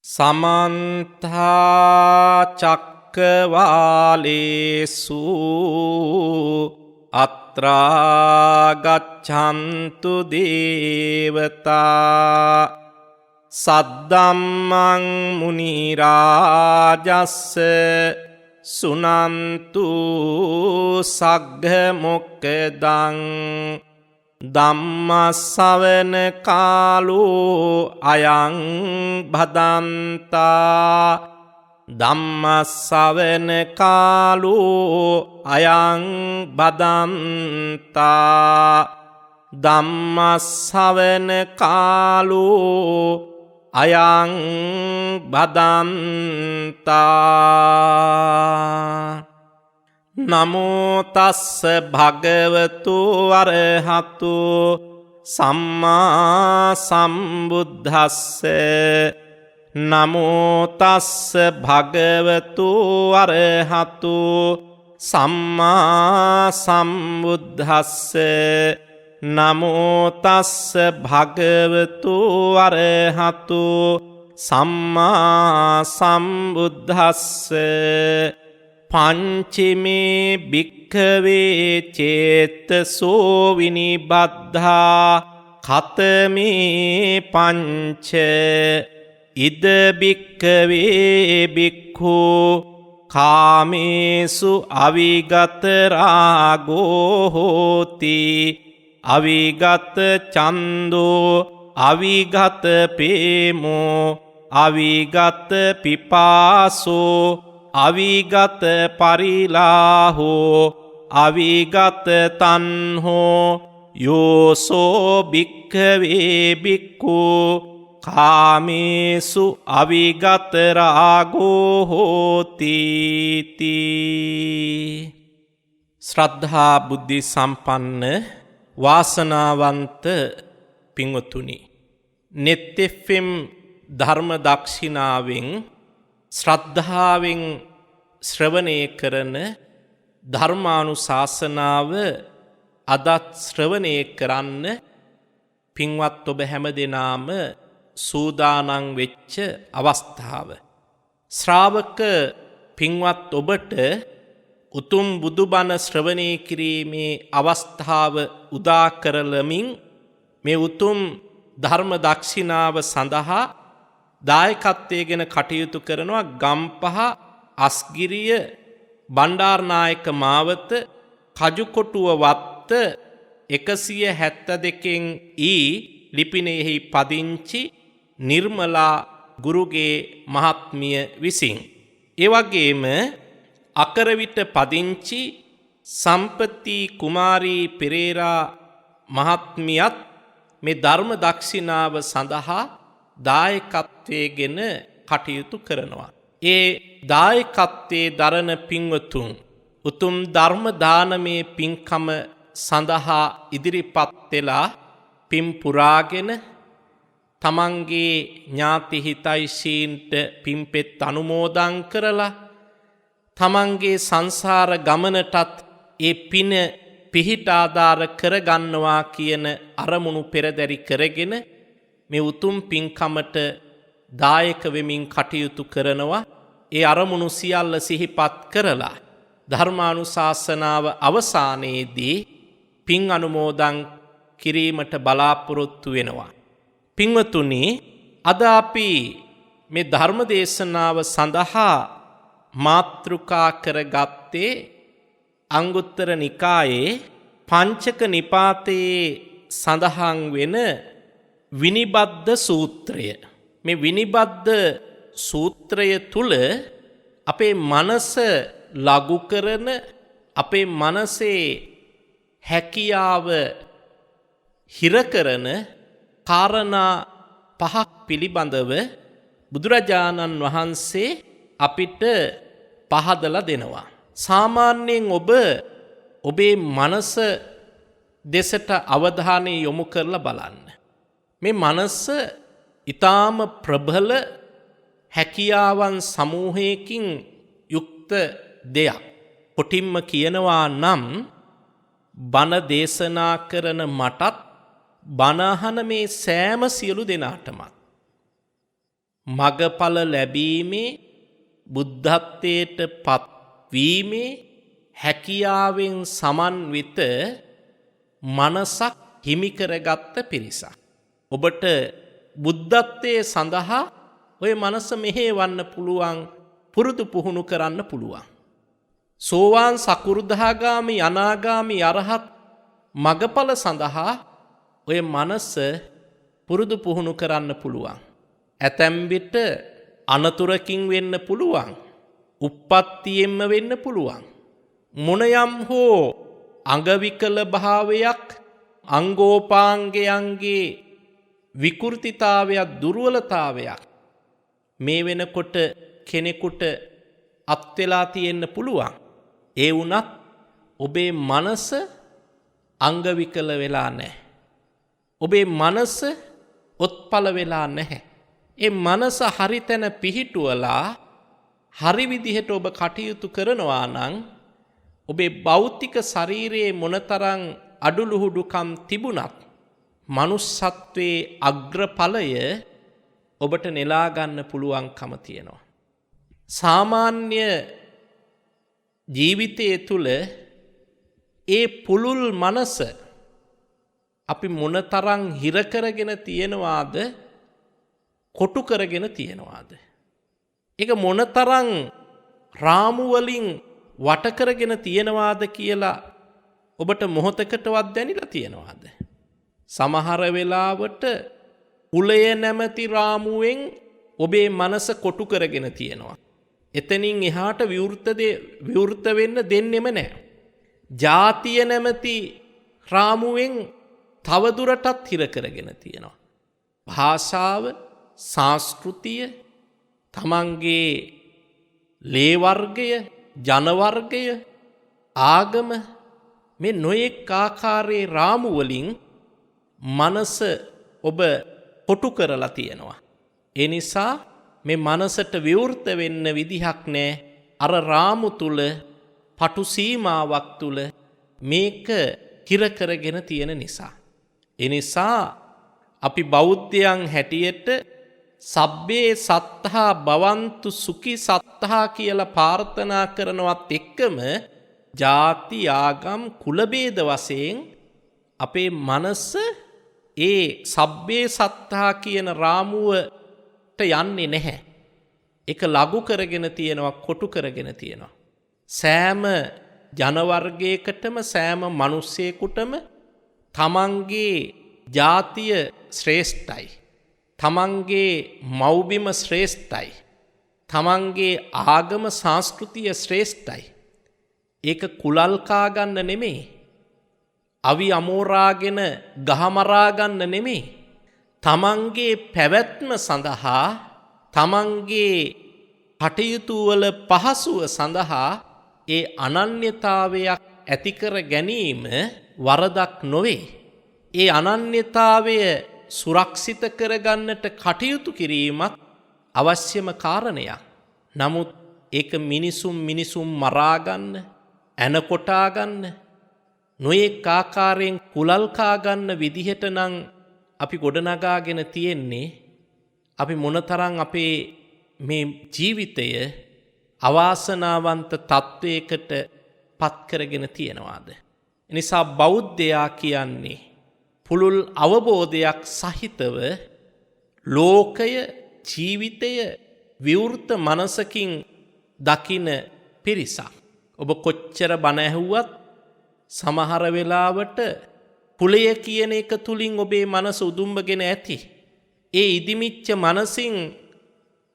සමන්තා චක්කවාලේසු අත්‍රා ගච්ඡන්තු දේවතා සද්දම්මං මුනි රාජස්ස සුනන්තු සග්ග මොක්ඛදං ධම්මස්සවන කාලෝ අයං භදන්තා ධම්මස්සවන කාලෝ අයං භදන්තා ධම්මස්සවන කාලෝ අයං භදන්තා නමෝ තස්ස භගවතු අරහතු සම්මා සම්බුද්දස්ස නමෝ තස්ස භගවතු අරහතු සම්මා සම්බුද්දස්ස නමෝ තස්ස භගවතු අරහතු සම්මා සම්බුද්දස්ස පංචමේ භික්ඛවේ චේතසෝ විනිබද්ධා ඛතමේ පංච ඉද භික්ඛවේ භික්ඛු කාමේසු අවිගත රාගෝ හෝති අවිගත චන්දෝ අවිගත පේමෝ අවිගත පිපාසෝ අවිගත පරිලාහෝ අවිගත තන්හෝ යෝසෝ භික්ඛවේ භික්ඛු කාමේසු අවිගත රාගෝ හෝති ශ්‍රද්ධා බුද්ධි සම්පන්න වාසනාවන්ත පින්වතුනි, net fm ධර්ම දක්ෂිනාවෙන් ශ්‍රද්ධාවෙන් ශ්‍රවණය කරන ධර්මානුශාසනාව අදත් ශ්‍රවණය කරන්න පින්වත් ඔබ හැම දෙනාම සූදානම් වෙච්ච අවස්ථාව. ශ්‍රාවක පින්වත් ඔබට උතුම් බුදුබණ ශ්‍රවණය කිරීමේ අවස්ථාව උදා කරලමින් මේ උතුම් ධර්ම දක්ෂිනාව සඳහා දායකත්වයෙන් කටයුතු කරනවා ගම්පහ අස්ගිරිය බණ්ඩාරනායක මාවත කජුකොටුව වත්ත 172 ලිපිනයෙහි පදිංචි නිර්මලා ගුරුගේ මහත්මිය විසින්. ඒ වගේම අකරවිට පදිංචි සම්පති කුමාරී පෙරේරා මහත්මියත් මේ ධර්ම දක්ෂිනාව සඳහා දායකත්වයෙන් කටයුතු කරනවා. ඒ දායකත්වයේ දරන පින්වතුන් උතුම් ධර්ම දානමේ පින්කම සඳහා ඉදිරිපත් වෙලා පින් පුරාගෙන තමන්ගේ ඥාති හිතයිසීන්ට පින්පෙත් අනුමෝදන් කරලා තමන්ගේ සංසාර ගමනටත් ඒ පින පිහිට ආධාර කරගන්නවා කියන අරමුණු පෙරදරි කරගෙන මේ උතුම් පින්කමට දායක වෙමින් කටයුතු කරනවා. ඒ අරමුණු සියල්ල සිහිපත් කරලා ධර්මානුශාසනාව අවසානයේදී පින් අනුමෝදන් කිරීමට බලාපොරොත්තු වෙනවා. පින්වතුනි, අද අපි මේ ධර්ම දේශනාව සඳහා මාතෘකා කරගත්තේ අංගුත්තර නිකායේ පංචක නිපාතයේ සඳහන් වෙන විනිබද්ධ සූත්‍රය. මේ විනිබද්ධ සූත්‍රය තුල අපේ මනස ලඝු කරන, අපේ මනසේ හැකියාව හිර කරන කාරණා පහක් පිළිබඳව බුදුරජාණන් වහන්සේ අපිට පහදලා දෙනවා. සාමාන්‍යයෙන් ඔබේ මනස දෙසට අවධානය යොමු කරලා බලන්න. මේ මනස ඊටාම ප්‍රබල හැකියාවන් සමූහයකින් යුක්ත දෙයක්. කොටින්ම කියනවා නම් බණ දේශනා කරන මටත් බණ අහන මේ සෑම සියලු දෙනාටමත් මගඵල ලැබීමේ බුද්ධත්වයට පත්වීමේ හැකියාවෙන් සමන්විත මනසක් හිමිකරගත්ත පිරිසක්. ඔබට බුද්ධත්වයේ සඳහා ඔය මනස මෙහෙවන්න පුළුවන්, පුරුදු පුහුණු කරන්න පුළුවන්. සෝවාන් සකු르දාගාමි අනාගාමි අරහත් මගඵල සඳහා ඔය මනස පුරුදු පුහුණු කරන්න පුළුවන්. ඇතැම් විට අනතුරකින් වෙන්න පුළුවන්, උප්පත්තියෙන්ම වෙන්න පුළුවන්. මොනයම් හෝ අංගවිකල භාවයක්, අංගෝපාංගයන්ගේ විකෘතිතාවයක්, දුර්වලතාවයක් මේ වෙනකොට කෙනෙකුට අත්වෙලා තියෙන්න පුළුවන්. ඒ වුණත් ඔබේ මනස අංගවිකල වෙලා නැහැ. ඔබේ මනස ඔත්පල වෙලා නැහැ. ඒ මනස හරි තැන පිහිටුවලා හරි විදිහට ඔබ කටයුතු කරනවා නම් ඔබේ භෞතික ශරීරයේ මොනතරම් අඩුලුහුඩුකම් තිබුණත් මනුස්සත්වයේ අග්‍රඵලය ඔබට නෙලා ගන්න පුළුවන්කම තියෙනවා. සාමාන්‍ය ජීවිතයේ තුල ඒ පුළුල් මනස අපි මොනතරම් හිර කරගෙන තියනවාද, කොටු කරගෙන තියනවාද, ඒක මොනතරම් රාමු වලින් වට කරගෙන තියනවාද කියලා ඔබට මොහොතකටවත් දැනিলা තියනවාද? සමහර වෙලාවට කුලය නැමැති රාමුවෙන් ඔබේ මනස කොටු කරගෙන තියනවා. එතනින් එහාට විවෘත වෙන්න දෙන්නෙම නැහැ. ජාතිය නැමැති රාමුවෙන් තවදුරටත් හිර කරගෙන තියෙනවා. භාෂාව, සංස්කෘතිය, තමන්ගේ ලේ වර්ගය, ජන වර්ගය, ආගම, මේ නොයෙක් ආකාරයේ රාමු වලින් මනස ඔබ කොටු කරලා තියෙනවා. ඒ නිසා මේ මනසට විවෘත වෙන්න විදිහක් නැහැ. අර රාමු තුල, පටු සීමාවක් තුල මේක හිර කරගෙන තියෙන නිසා. ඒ නිසා අපි බෞද්ධයන් හැටියට සබ්බේ සත්තා භවන්තු සුඛී සත්තා කියලා ප්‍රාර්ථනා කරනවත් එක්කම ಜಾති ආගම් කුල ભેද වශයෙන් අපේ මනස ඒ සබ්බේ සත්තා කියන රාමුවට යන්නේ නැහැ. ඒක ලඝු කරගෙන තියෙනවා, කොටු කරගෙන තියෙනවා. සෑම ජන වර්ගයකටම, සෑම මිනිස්සෙකුටම තමන්ගේ ජාතිය ශ්‍රේෂ්ඨයි, තමන්ගේ මව්බිම ශ්‍රේෂ්ඨයි, තමන්ගේ ආගම සංස්කෘතිය ශ්‍රේෂ්ඨයි. ඒක කුලල් කා ගන්න නෙමෙයි, අවි අමෝරාගෙන ගහමරා ගන්න නෙමෙයි. තමන්ගේ පැවැත්ම සඳහා, තමන්ගේ කටයුතු වල පහසුව සඳහා ඒ අනන්‍යතාවයක් ඇති කර ගැනීම වරදක් නොවේ. ඒ අනන්‍යතාවය සුරක්ෂිත කරගන්නට කටයුතු කිරීමත් අවශ්‍යම කාරණයක්. නමුත් ඒක මිනිසුන් මරා ගන්න, ඇන කොටා ගන්න, නොයෙක් ආකාරයෙන් කුලල් කා ගන්න විදිහට නම් අපි ගොඩනගාගෙන තියෙන්නේ. අපි මොනතරම් අපේ මේ ජීවිතය අවාසනාවන්ත තත්වයකට පත් කරගෙන තියෙනවාද? එනිසා බෞද්ධයා කියන්නේ පුළුල් අවබෝධයක් සහිතව ලෝකය, ජීවිතය විවෘත මනසකින් දකින පිරිසක්. ඔබ කොච්චර බණ ඇහුවත් සමහර වෙලාවට කුලය කියන එක තුලින් ඔබේ මනස උදුම්බගෙන ඇති. ඒ ඉදිමිච්ච මනසින්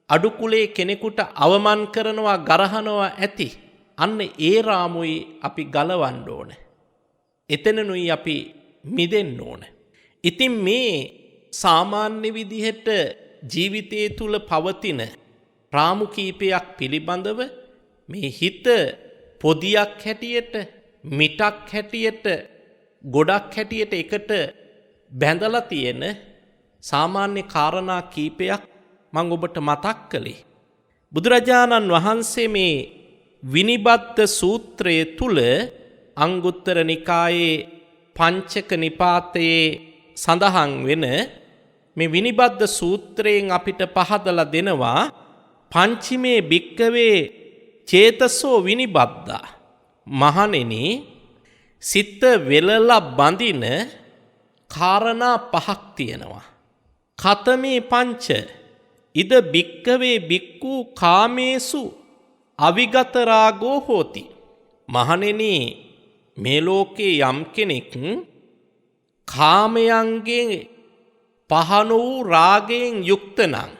අඩු කුලේ කෙනෙකුට අවමන් කරනවා, ගරහනවා ඇති. අන්න ඒ රාමුයි අපි ගලවන්න ඕන. එතනනුයි අපි මිදෙන්න ඕන. ඉතින් මේ සාමාන්‍ය විදිහට ජීවිතයේ තුල පවතින රාමු කීපයක් පිළිබඳව මේ හිත පොදියක් හැටියට, මිටක් හැටියට, ගොඩක් හැටියට එකට බැඳලා තියෙන සාමාන්‍ය කාරණා කීපයක් මම ඔබට මතක් කළේ. බුදුරජාණන් වහන්සේ මේ විනිබද්ද සූත්‍රයේ තුල අංගුත්තර නිකායේ පංචක නිපාතයේ සඳහන් වෙන මේ විනිබද්ද සූත්‍රයෙන් අපිට පහදලා දෙනවා පංචිමේ භික්කවේ චේතසෝ විනිබද්දා. මහණෙනි සිත වෙලලා බඳින කාරණා පහක් තියෙනවා. කතමේ පංච ඉද භික්කවේ භික්ඛු කාමේසු අවිගත රාගෝ හෝති. මහණෙනි මේ ලෝකේ යම් කෙනෙක් කාමයන්ගෙන් පහන වූ රාගයෙන් යුක්ත නම්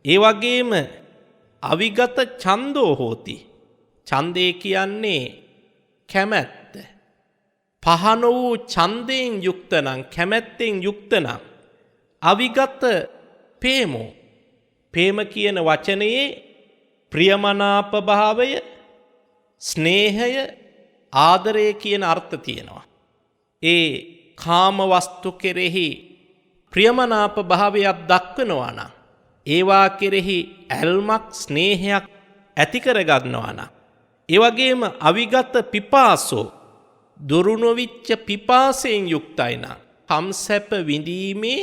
ඒ වගේම අවිගත ඡන්தோ හෝති. ඡන්දේ කියන්නේ කැමැත්ත. පහන වූ ඡන්දයෙන් යුක්ත නම් කැමැත්තෙන් යුක්ත නම් අවිගත ප්‍රේමෝ. ප්‍රේම කියන වචනයේ ප්‍රියමනාප භාවය, ස්නේහය, ආදරය කියන අර්ථ තියෙනවා. ඒ කාම වස්තු කෙරෙහි ප්‍රියමනාප භාවයක් දක්වනවා නම් ඒවා කෙරෙහි ඇල්මක් ස්නේහයක් ඇති කරගන්නවා නම් ඒ වගේම අවිගත පිපාසෝ දුරුනොවිච්ච පිපාසයෙන් යුක්තයි නම් කම්සැප විඳීමේ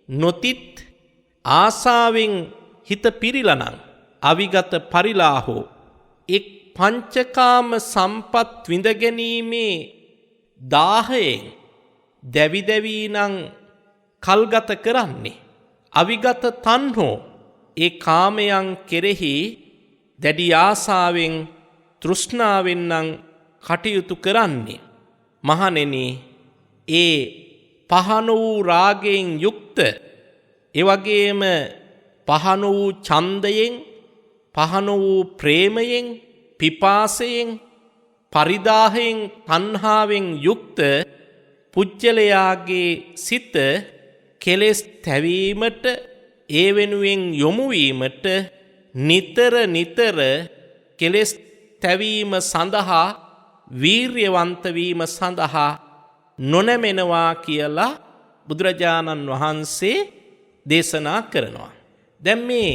නොතිත් ආසාවෙන් හිත පිරිලා නම් අවිගත පරිලාහෝ එක් පංචකාම සම්පත් විඳ ගැනීමේ දාහයෙන් දැවි දැවි නම් කල්ගත කරන්නේ අවිගත තණ්හෝ ඒ කාමයන් කෙරෙහි දැඩි ආසාවෙන් තෘෂ්ණාවෙන් නම් කටයුතු කරන්නේ. මහණෙනි ඒ පහන වූ රාගයෙන් යුක්ත ඒ වගේම පහන වූ ඡන්දයෙන් පහන වූ ප්‍රේමයෙන් පිපාසයෙන් පරිදාහයෙන් තණ්හාවෙන් යුක්ත පුජ්‍යලයාගේ සිත කෙලෙස් තැවීමට ඒ වෙනුවෙන් යොමු වීමට නිතර නිතර කෙලෙස් තැවීම සඳහා වීර්යවන්ත වීම සඳහා නොනැමෙනවා කියලා බුදුරජාණන් වහන්සේ දේශනා කරනවා. දැන් මේ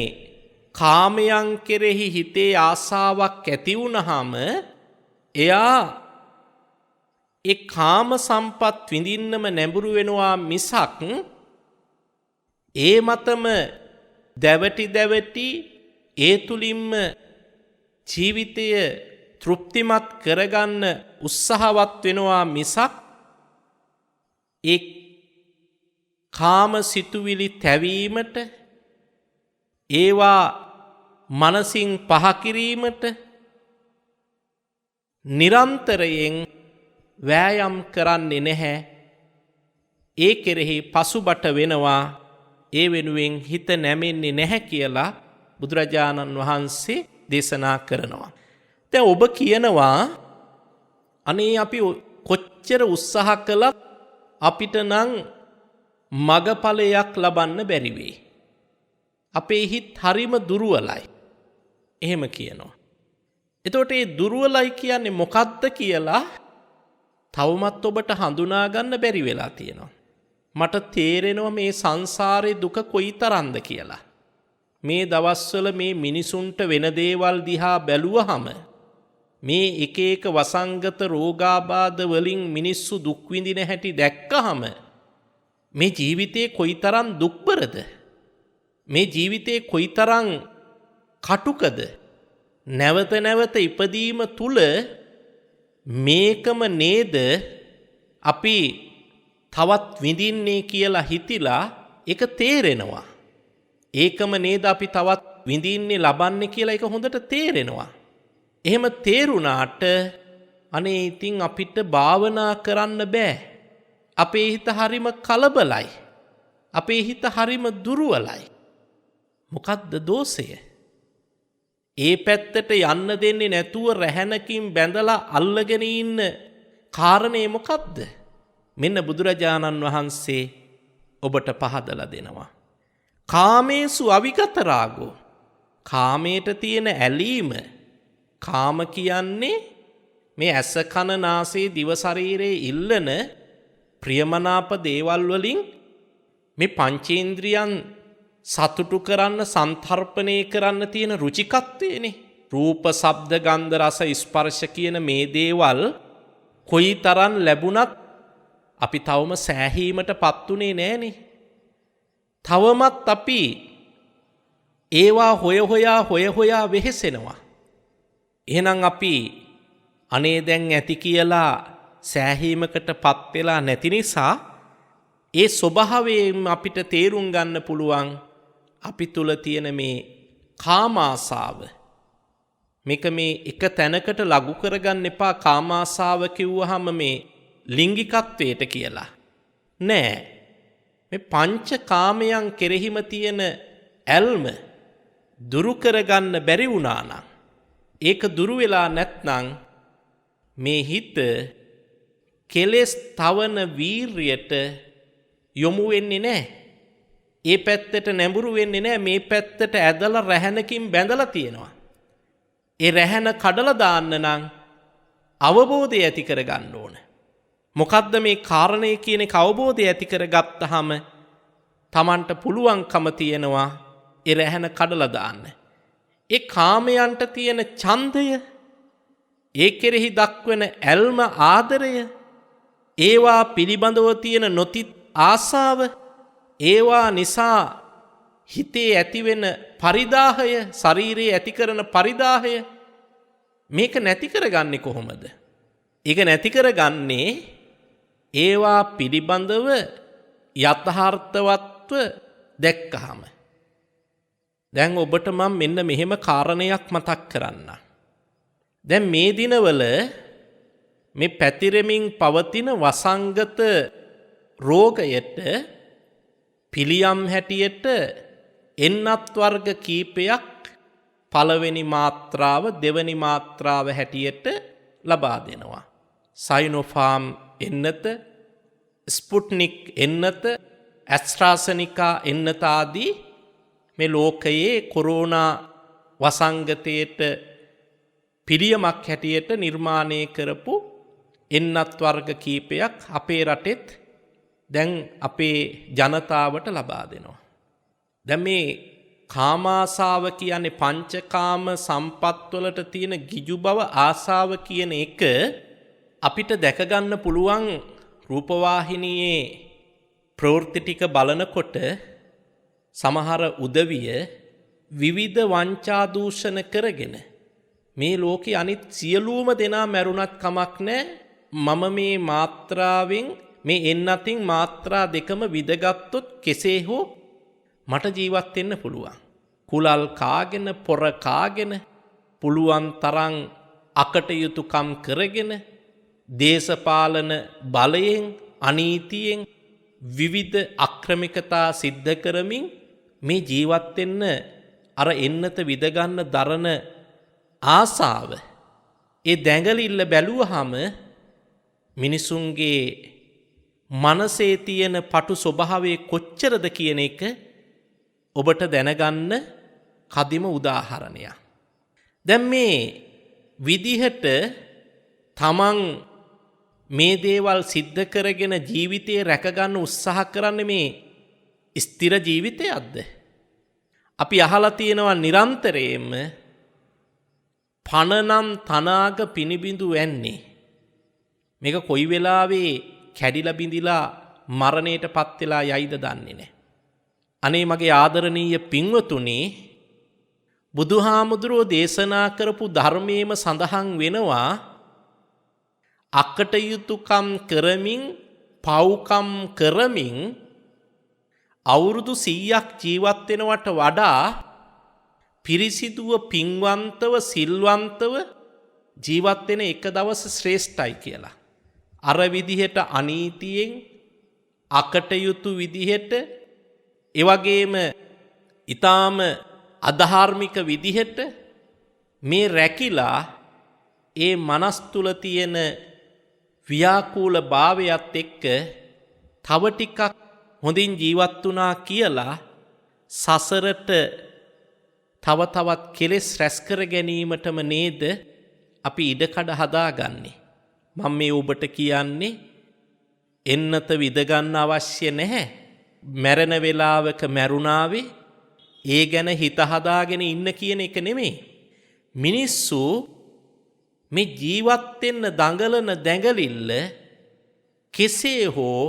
කාමයන් කෙරෙහි හිතේ ආසාවක් ඇති වුණාම එයා ඒ කාම සම්පත් විඳින්නම නැඹුරු වෙනවා මිසක් ඒ මතම දැවටි ඒ තුලින්ම ජීවිතය තෘප්තිමත් කරගන්න උත්සාහවත් වෙනවා මිසක් ඒ කාම සිතුවිලි තැවීමට ඒවා මනසින් පහ කිරීමට නිරන්තරයෙන් වෑයම් කරන්නේ නැහැ. ඒ කෙරෙහි පසුබට වෙනවා. ඒ වෙනුවෙන් හිත නැමෙන්නේ නැහැ කියලා බුදුරජාණන් වහන්සේ දේශනා කරනවා. දැන් ඔබ කියනවා අනේ අපි කොච්චර උත්සාහ කළත් අපිට නම් මගඵලයක් ලබන්න බැරි වෙයි. අපේ හිත හරිම දුර්වලයි. එහෙම කියනවා. එතකොට මේ දුර්වලයි කියන්නේ මොකක්ද කියලා තවමත් ඔබට හඳුනා ගන්න බැරි වෙලා තියෙනවා. මට තේරෙනවා මේ සංසාරේ දුක කොයිතරම්ද කියලා. මේ දවස්වල මේ මිනිසුන්ට වෙන දේවල් දිහා බැලුවහම මේ එක එක වසංගත රෝගාබාධ වලින් මිනිස්සු දුක් විඳින හැටි දැක්කහම මේ ජීවිතේ කොයිතරම් දුක්බරද? මේ ජීවිතේ කොයිතරම් කටුකද? නැවත නැවත ඉපදීම තුල මේකම නේද අපි තවත් විඳින්නේ කියලා හිතිලා ඒක තේරෙනවා. ඒකම නේද අපි තවත් විඳින්නේ ලබන්නේ කියලා ඒක හොඳට තේරෙනවා. එහෙම තේරුණාට අනේ ඉතින් අපිට භාවනා කරන්න බෑ. අපේ හිත හරිම කලබලයි. අපේ හිත හරිම දුර්වලයි. මොකද්ද දෝෂය? ඒ පැත්තට යන්න දෙන්නේ නැතුව රැහැනකින් බැඳලා අල්ලගෙන ඉන්න කාරණේ මොකද්ද? මෙන්න බුදුරජාණන් වහන්සේ ඔබට පහදලා දෙනවා. කාමේසු අවිගත රාගෝ. කාමයට තියෙන ඇලීම. කාම කියන්නේ මේ ඇස කන නාසය දිව ශරීරයේ ඉල්ලන ප්‍රියමනාප දේවල් වලින් මේ පංචේන්ද්‍රියන් සතුටු කරන්න සන්තර්පණය කරන්න තියෙන රුචිකත්වයනේ. රූප, ශබ්ද, ගන්ධ, රස, ස්පර්ශ කියන මේ දේවල් කොයිතරම් ලැබුණත් අපි තවම සෑහීමටපත් උනේ නෑනේ. තවමත් අපි ඒවා හොය හොයා වෙහෙසෙනවා. එහෙනම් අපි අනේ දැන් ඇති කියලා සෑහීමකට පත් වෙලා නැති නිසා ඒ ස්වභාවයෙන් අපිට තේරුම් ගන්න පුළුවන් අපි තුල තියෙන මේ කාමාසාව. මේක මේ එක තැනකට ලඝු කරගන්න එපා. කාමාසාව කිව්වහම මේ ලිංගිකත්වයට කියලා නෑ. මේ පංච කාමයන් කෙරෙහිම තියෙන ඇල්ම දුරු කරගන්න බැරි වුණා නම්, ඒක දුරු වෙලා නැත්නම් මේ හිත කෙලෙස් තවන වීරියට යොමු වෙන්නේ නැහැ. ඒ පැත්තට නැඹුරු වෙන්නේ නැහැ. මේ පැත්තට ඇදලා රැහැනකින් බැඳලා තියෙනවා. ඒ රැහැන කඩලා දාන්න නම් අවබෝධය ඇති කරගන්න ඕන. මොකද්ද මේ කාරණේ කියන එක අවබෝධය ඇති කරගත්තාම Tamanට පුළුවන්කම තියෙනවා ඒ රැහැන කඩලා දාන්න. ඒ කාමයන්ට තියෙන ඡන්දය, ඒ කෙරෙහි දක්වන ඇල්ම ආදරය, ඒවා පිළිබඳව තියෙන නොතිත් ආසාව, ඒවා නිසා හිතේ ඇතිවෙන පරිදාහය, ශරීරයේ ඇති කරන පරිදාහය, මේක නැති කරගන්නේ කොහොමද? ඒක නැති කරගන්නේ ඒවා පිළිබඳව යථාර්ථවත්ව දැක්කහම. දැන් ඔබට මම මෙන්න මෙහෙම කාරණයක් මතක් කරන්න. දැන් මේ දිනවල මේ පැතිරෙමින් පවතින වසංගත රෝගයට පිළියම් හැටියට එන්නත් වර්ග කීපයක් පළවෙනි මාත්‍රාව දෙවැනි මාත්‍රාව හැටියට ලබා දෙනවා. සයිනෝෆාම් එන්නත, ස්පුට්නික් එන්නත, ඇස්ට්‍රාසෙනිකා එන්නත ආදී මේ ලෝකයේ කොරෝනා වසංගතයට පිළියමක් හැටියට නිර්මාණය කරපු එන්නත් වර්ග කීපයක් අපේ රටෙත් දැන් අපේ ජනතාවට ලබා දෙනවා. දැන් මේ කාමාසාව කියන්නේ පංචකාම සම්පත්වලට තියෙන ගිජු බව, ආසාව කියන එක අපිට දැක ගන්න පුළුවන් රූපවාහිනියේ ප්‍රවෘත්ති ටික බලනකොට. සමහර උදවිය විවිධ වංචා දූෂණ කරගෙන මේ ලෝකේ අනිත් සියලුම දෙනා මැරුණත් කමක් නැහැ, මම මේ මාත්‍රාවෙන් මේ එන්නතින් මාත්‍රා දෙකම විදගත්තොත් කෙසේ හෝ මට ජීවත් වෙන්න පුළුවන්. කුලල් කාගෙන, පොර කාගෙන, පුළුවන් තරම් අකටයුතුකම් කරගෙන, දේශපාලන බලයෙන්, අනීතියෙන් විවිධ අක්‍රමිකතා සිද්ධ කරමින් මේ ජීවත් වෙන්න අර එන්නත විදගන්න දරන ආසාව, ඒ දැඟලිල්ල බැලුවහම මිනිසුන්ගේ මනසේ තියෙන පටු ස්වභාවයේ කොච්චරද කියන එක ඔබට දැනගන්න කදිම උදාහරණයක්. දැන් මේ විදිහට තමන් මේ දේවල් සිද්ධ කරගෙන ජීවිතේ රැකගන්න උත්සාහ කරන්නේ මේ ස්ථිර ජීවිතයක්ද? අපි අහලා තියෙනවා නිරන්තරයෙන්ම පණනම් තනාග පිනිබිඳු වැන්නේ. මේක කොයි වෙලාවේ කැඩිලා බිඳිලා මරණයටපත් වෙලා යයිද දන්නේ නැහැ. අනේ මගේ ආදරණීය පින්වතුනි, බුදුහාමුදුරෝ දේශනා කරපු ධර්මයේම සඳහන් වෙනවා අකටයුතුකම් කරමින්, පව්කම් කරමින් අවුරුදු 100ක් ජීවත් වෙනවට වඩා පිරිසිදුව, පින්වන්තව, සිල්වන්තව ජීවත් වෙන එක දවස ශ්‍රේෂ්ඨයි කියලා. අර විදිහට අනීතියෙන්, අකටයුතු විදිහට, ඒ වගේම ඊටාම අධාර්මික විදිහට මේ රැකිලා ඒ මනස් තුල තියෙන ව්‍යාකූල භාවයත් එක්ක තව ටිකක් හොඳින් ජීවත් වුණා කියලා සසරට තව තවත් කෙලෙස් රැස් කර ගැනීමටම නේද අපි ඉඩකඩ හදාගන්නේ. මම මේ ඔබට කියන්නේ එන්නත විද ගන්න අවශ්‍ය නැහැ. මැරෙන වෙලාවක මැරුණාවේ ඒ ගැන හිත හදාගෙන ඉන්න කියන එක නෙමෙයි. මිනිස්සු මේ ජීවත් වෙන්න දඟලන දැඟලිල්ල කෙසේ හෝ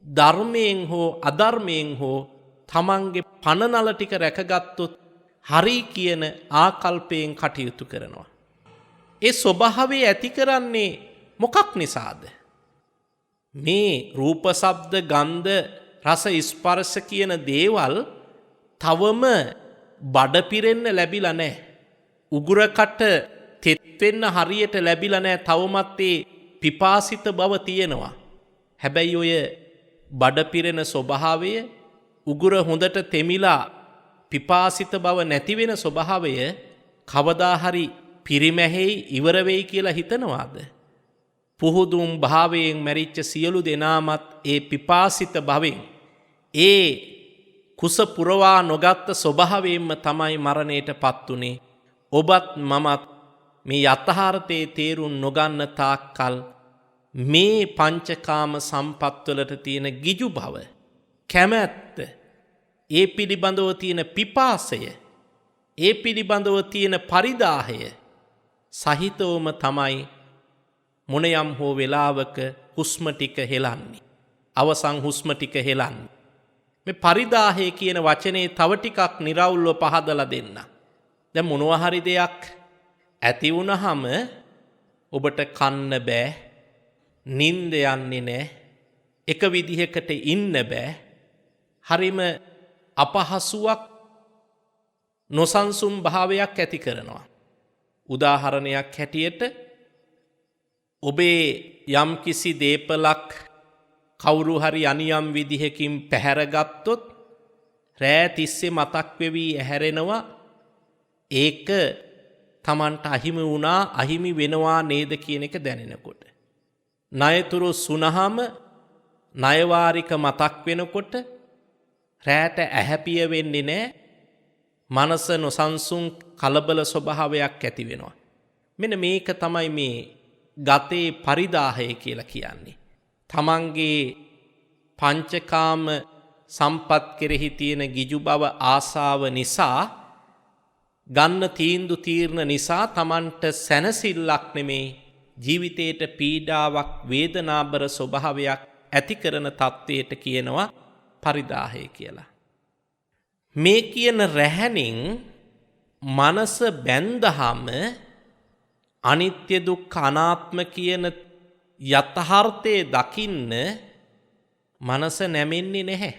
ධර්මයෙන් හෝ අධර්මයෙන් හෝ තමන්ගේ පණනල ටික රැකගත්තොත් හරි කියන ආකල්පයෙන් කටයුතු කරනවා. ඒ ස්වභාවය ඇති කරන්නේ මොකක් නිසාද? මේ රූප, ශබ්ද, ගන්ධ, රස, ස්පර්ශ කියන දේවල් තවම බඩ පිරෙන්න ලැබිලා නැහැ. උගුරකට තෙත් වෙන්න හරියට ලැබිලා නැහැ. තවමත් ඒ පිපාසිත බව තියෙනවා. හැබැයි ඔය බඩ පිරෙන ස්වභාවය, උගුර හොඳට තෙමිලා පිපාසිත බව නැති වෙන ස්වභාවය කවදා හරි පිරිමැහෙයි ඉවර වෙයි කියලා හිතනවාද? පුහුදුම් භාවයෙන් මැරිච්ච සියලු දෙනාමත් ඒ පිපාසිත භවෙන්, ඒ කුස පුරවා නොගත්ත ස්වභාවයෙන්ම තමයි මරණයටපත් උනේ. ඔබත් මමත් මේ යථාර්ථයේ තේරුම් නොගන්න තාක්කල් මේ පංචකාම සම්පත්වලට තියෙන ගිජු බව, කැමැත්ත, ඒ පිළිබඳව තියෙන පිපාසය, ඒ පිළිබඳව තියෙන පරිදාහය සහිතවම තමයි මොනයම් හෝ වෙලාවක හුස්ම ටික හෙලන්නේ. අවසන් හුස්ම ටික හෙලන්නේ. මේ පරිදාහය කියන වචනේ තව ටිකක් නිරවුල්ව පහදලා දෙන්න. දැන් මොනවා හරි දෙයක් ඇති වුණාම ඔබට කන්න බෑ, නිින්ද යන්නේ නැහැ, එක විදිහකට ඉන්න බෑ, හරිම අපහසුයක්, නොසන්සුන් භාවයක් ඇති කරනවා. උදාහරණයක් හැටියට ඔබේ යම් කිසි දේපලක් කවුරු හරි අනියම් විදිහකින් පැහැරගත්තොත් රෑ තිස්සේ මතක් වෙවි ඇහැරෙනවා. ඒක Tamanට අහිමි වුණා, අහිමි වෙනවා නේද කියන එක දැනෙනකොට. ණයතුරු සුනහම ණයවාරික මතක් වෙනකොට රෑට ඇහැපිය වෙන්නේ නැහැ. මනස නොසන්සුන් කලබල ස්වභාවයක් ඇති වෙනවා. මෙන්න මේක තමයි මේ ගතේ පරිදාහය කියලා කියන්නේ. තමන්ගේ පංචකාම සම්පත් කෙරෙහි තියෙන ගිජු බව, ආසාව නිසා, ගන්න තීන්දුව තීරණ නිසා තමන්ට සැනසෙල්ලක් නෙමේ, ජීවිතේට පීඩාවක්, වේදනාබර ස්වභාවයක් ඇති කරන තත්වයට කියනවා පරිදාහය කියලා. මේ කියන රැහැනින් මනස බැඳහම අනිත්‍ය දුක්ඛ අනාත්ම කියන යථාර්ථයේ දකින්න මනස නැමෙන්නේ නැහැ.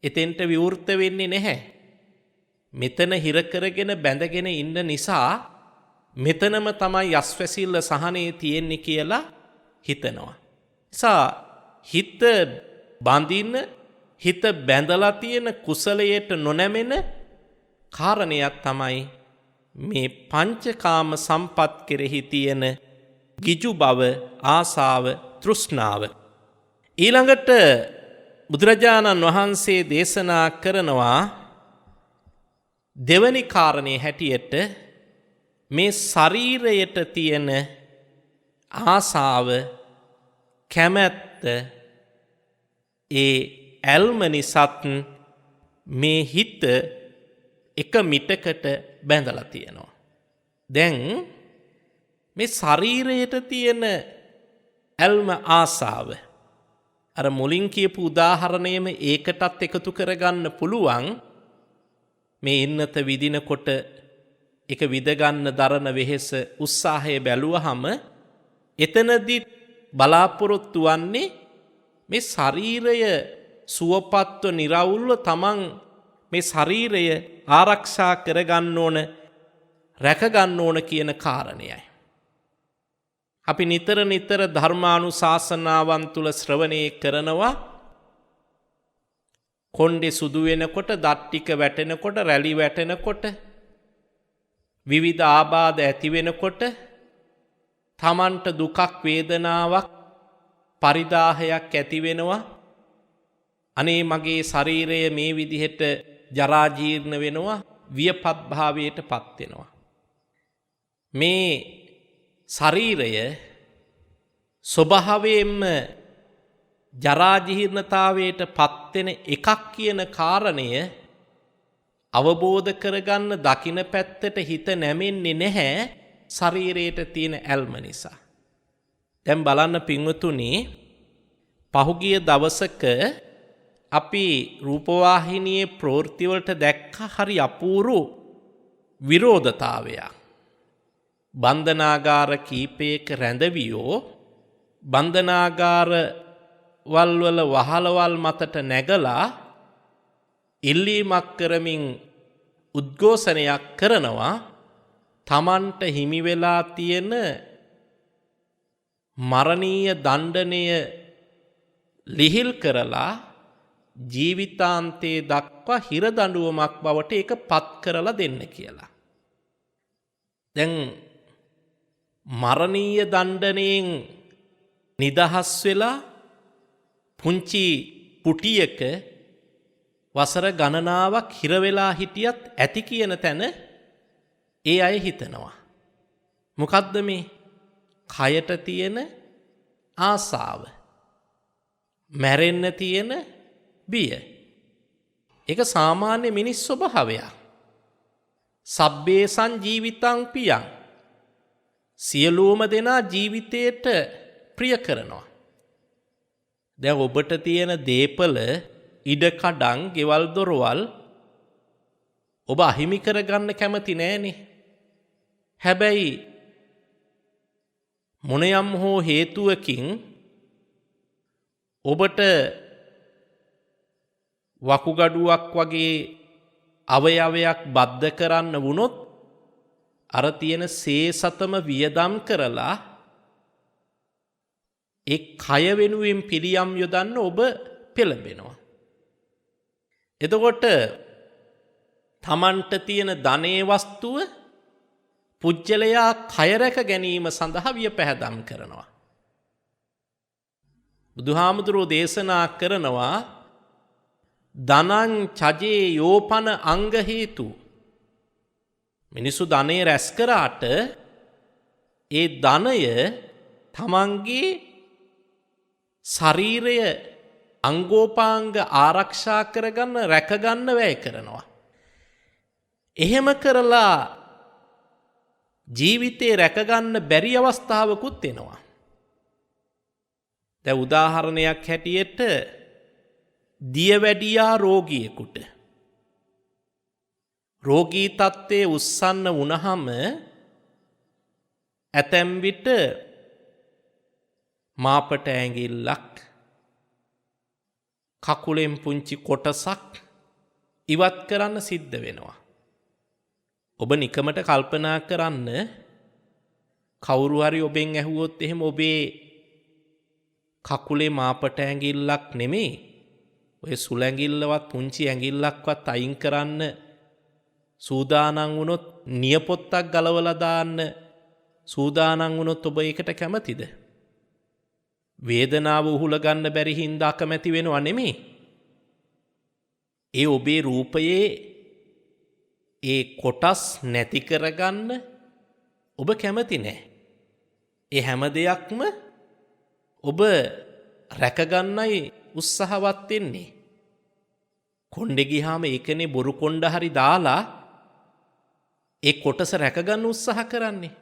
එතෙන්ට විවෘත වෙන්නේ නැහැ. මෙතන හිර කරගෙන බැඳගෙන ඉන්න නිසා මෙතනම තමයි යස්වැසිල්ල සහනේ තියෙන්නේ කියලා හිතනවා. නිසා හිත බඳින, හිත බැඳලා තියෙන කුසලයට නොනැමෙන කාරණයක් තමයි මේ පංචකාම සම්පත් කෙරෙහි තියෙන ගිජු බව, ආසාව, තෘෂ්ණාව. ඊළඟට බුදුරජාණන් වහන්සේ දේශනා කරනවා දෙවනි කාරණේ හැටියට මේ ශරීරයට තියෙන ආසාව, කැමැත්ත, ඒ ඇල්ම නිසාත් මේ හිත එක මිටකට බැඳලා තියෙනවා. දැන් මේ ශරීරයට තියෙන ඇල්ම, ආසාව අර මුලින් කියපු උදාහරණයම ඒකටත් එකතු කරගන්න පුළුවන්. මේ ඉන්නත විදිනකොට එක විදගන්න දරන වෙහෙස, උත්සාහය බැලුවහම එතනදී බලාපොරොත්තු වන්නේ මේ ශරීරය සුවපත්ව, නිරවුල්ව තමන් මේ ශරීරය ආරක්ෂා කරගන්න ඕන, රැකගන්න ඕන කියන කාරණයයි. අපි නිතර නිතර ධර්මානුශාසනාවන් තුල ශ්‍රවණය කරනවා. කොණ්ඩේ සුදු වෙනකොට, දත් ටික වැටෙනකොට, රැලි වැටෙනකොට, විවිධ ආබාධ ඇති වෙනකොට තමන්ට දුකක්, වේදනාවක්, පරිදාහයක් ඇති වෙනවා. අනේ මගේ ශරීරය මේ විදිහට ජරා ජීර්ණ වෙනවා, වියපත් භාවයට පත් වෙනවා. මේ ශරීරය ස්වභාවයෙන්ම ජරා ජීර්ණතාවයට පත් වෙන එකක් කියන කාරණය අවබෝධ කරගන්න දකින පැත්තට හිත නැමෙන්නේ නැහැ ශරීරයට තියෙන ඇල්ම නිසා. දැන් බලන්න පින්වතුනි, පහුගිය දවසක අපි රූපවාහිනියේ ප්‍රවෘත්ති වලට දැක්ක හරි අපූරු විරෝධතාවයක්. බන්ධනාගාර කීපයක රැඳවියෝ බන්ධනාගාර වල වහලවල් මතට නැගලා ඉල්ලීමක් කරමින් උද්ඝෝෂණයක් කරනවා තමන්ට හිමි වෙලා තියෙන මරණීය දණ්ඩනය ලිහිල් කරලා ජීවිතාන්තයේ දක්වා හිරදඬුවමක් බවට ඒක පත් කරලා දෙන්න කියලා. දැන් මරණීය දණ්ඩනයෙන් නිදහස් වෙලා පුංචි කුටියක වසර ගණනාවක් හිර වෙලා හිටියත් ඇති කියන තැන ඒ අය හිතනවා. මොකද්ද මේ කයට තියෙන ආසාව, මැරෙන්න තියෙන බිය. ඒක සාමාන්‍ය මිනිස් ස්වභාවයක්. සබ්බේසං ජීවිතං පියං. සියලුම දෙනා ජීවිතයට ප්‍රිය කරනවා. දැන් ඔබට තියෙන දේපල, ඉඩකඩම්, ගෙවල් දොරවල් ඔබ අහිමි කරගන්න කැමති නෑනේ. හැබැයි මොනියම් හෝ හේතුවකින් ඔබට වකුගඩුවක් වගේ අවයවයක් බද්ධ කරන්න වුණොත් අර තියෙන සේසතම වියදම් කරලා ඒ කය වෙනුවෙන් පිළියම් යොදන්න ඔබ පෙළඹෙනවා. එතකොට තමන්ට තියෙන ධනේ වස්තුව පුජ්‍යලයා කය රැක ගැනීම සඳහා වියපැහැදම් කරනවා. බුදුහාමුදුරුවෝ දේශනා කරනවා ධනං චජේ යෝපන අංග හේතු. මිනිසු ධනේ රැස් කරාට ඒ ධනය තමන්ගේ ශරීරය අංගෝපාංග ආරක්ෂා කරගන්න රැකගන්න වැය කරනවා. එහෙම කරලා ජීවිතේ රැකගන්න බැරි අවස්ථාවකුත් එනවා. දැන් උදාහරණයක් හැටියට දියවැඩියා රෝගියෙකුට රෝගී තත්ත්වයේ උස්සන්න වුණහම ඇතැම් විට මාපට ඇඟිල්ලක්, කකුලෙන් පුංචි කොටසක් ඉවත් කරන්න සිද්ධ වෙනවා. ඔබ නිකමට කල්පනා කරන්න, කවුරු හරි ඔබෙන් ඇහුවොත් එහෙම ඔබේ කකුලේ මාපට ඇඟිල්ලක් නෙමෙයි, ඔය සුල ඇඟිල්ලවත් පුංචි ඇඟිල්ලක්වත් අයින් කරන්න සූදානම් වුණොත්, නියපොත්තක් ගලවලා දාන්න සූදානම් වුණොත් ඔබ ඒකට කැමතිද? වේදනාව උහුල ගන්න බැරි හින්දා කැමති වෙනව නෙමෙයි. ඒ ඔබේ රූපයේ ඒ කොටස් නැති කරගන්න ඔබ කැමති නෑ. ඒ හැම දෙයක්ම ඔබ රැකගන්නයි උත්සාහවත් වෙන්නේ. කොණ්ඩේ ගියාම ඒකනේ බොරු කොණ්ඩ හරි දාලා ඒ කොටස රැකගන්න උත්සාහ කරන්නේ.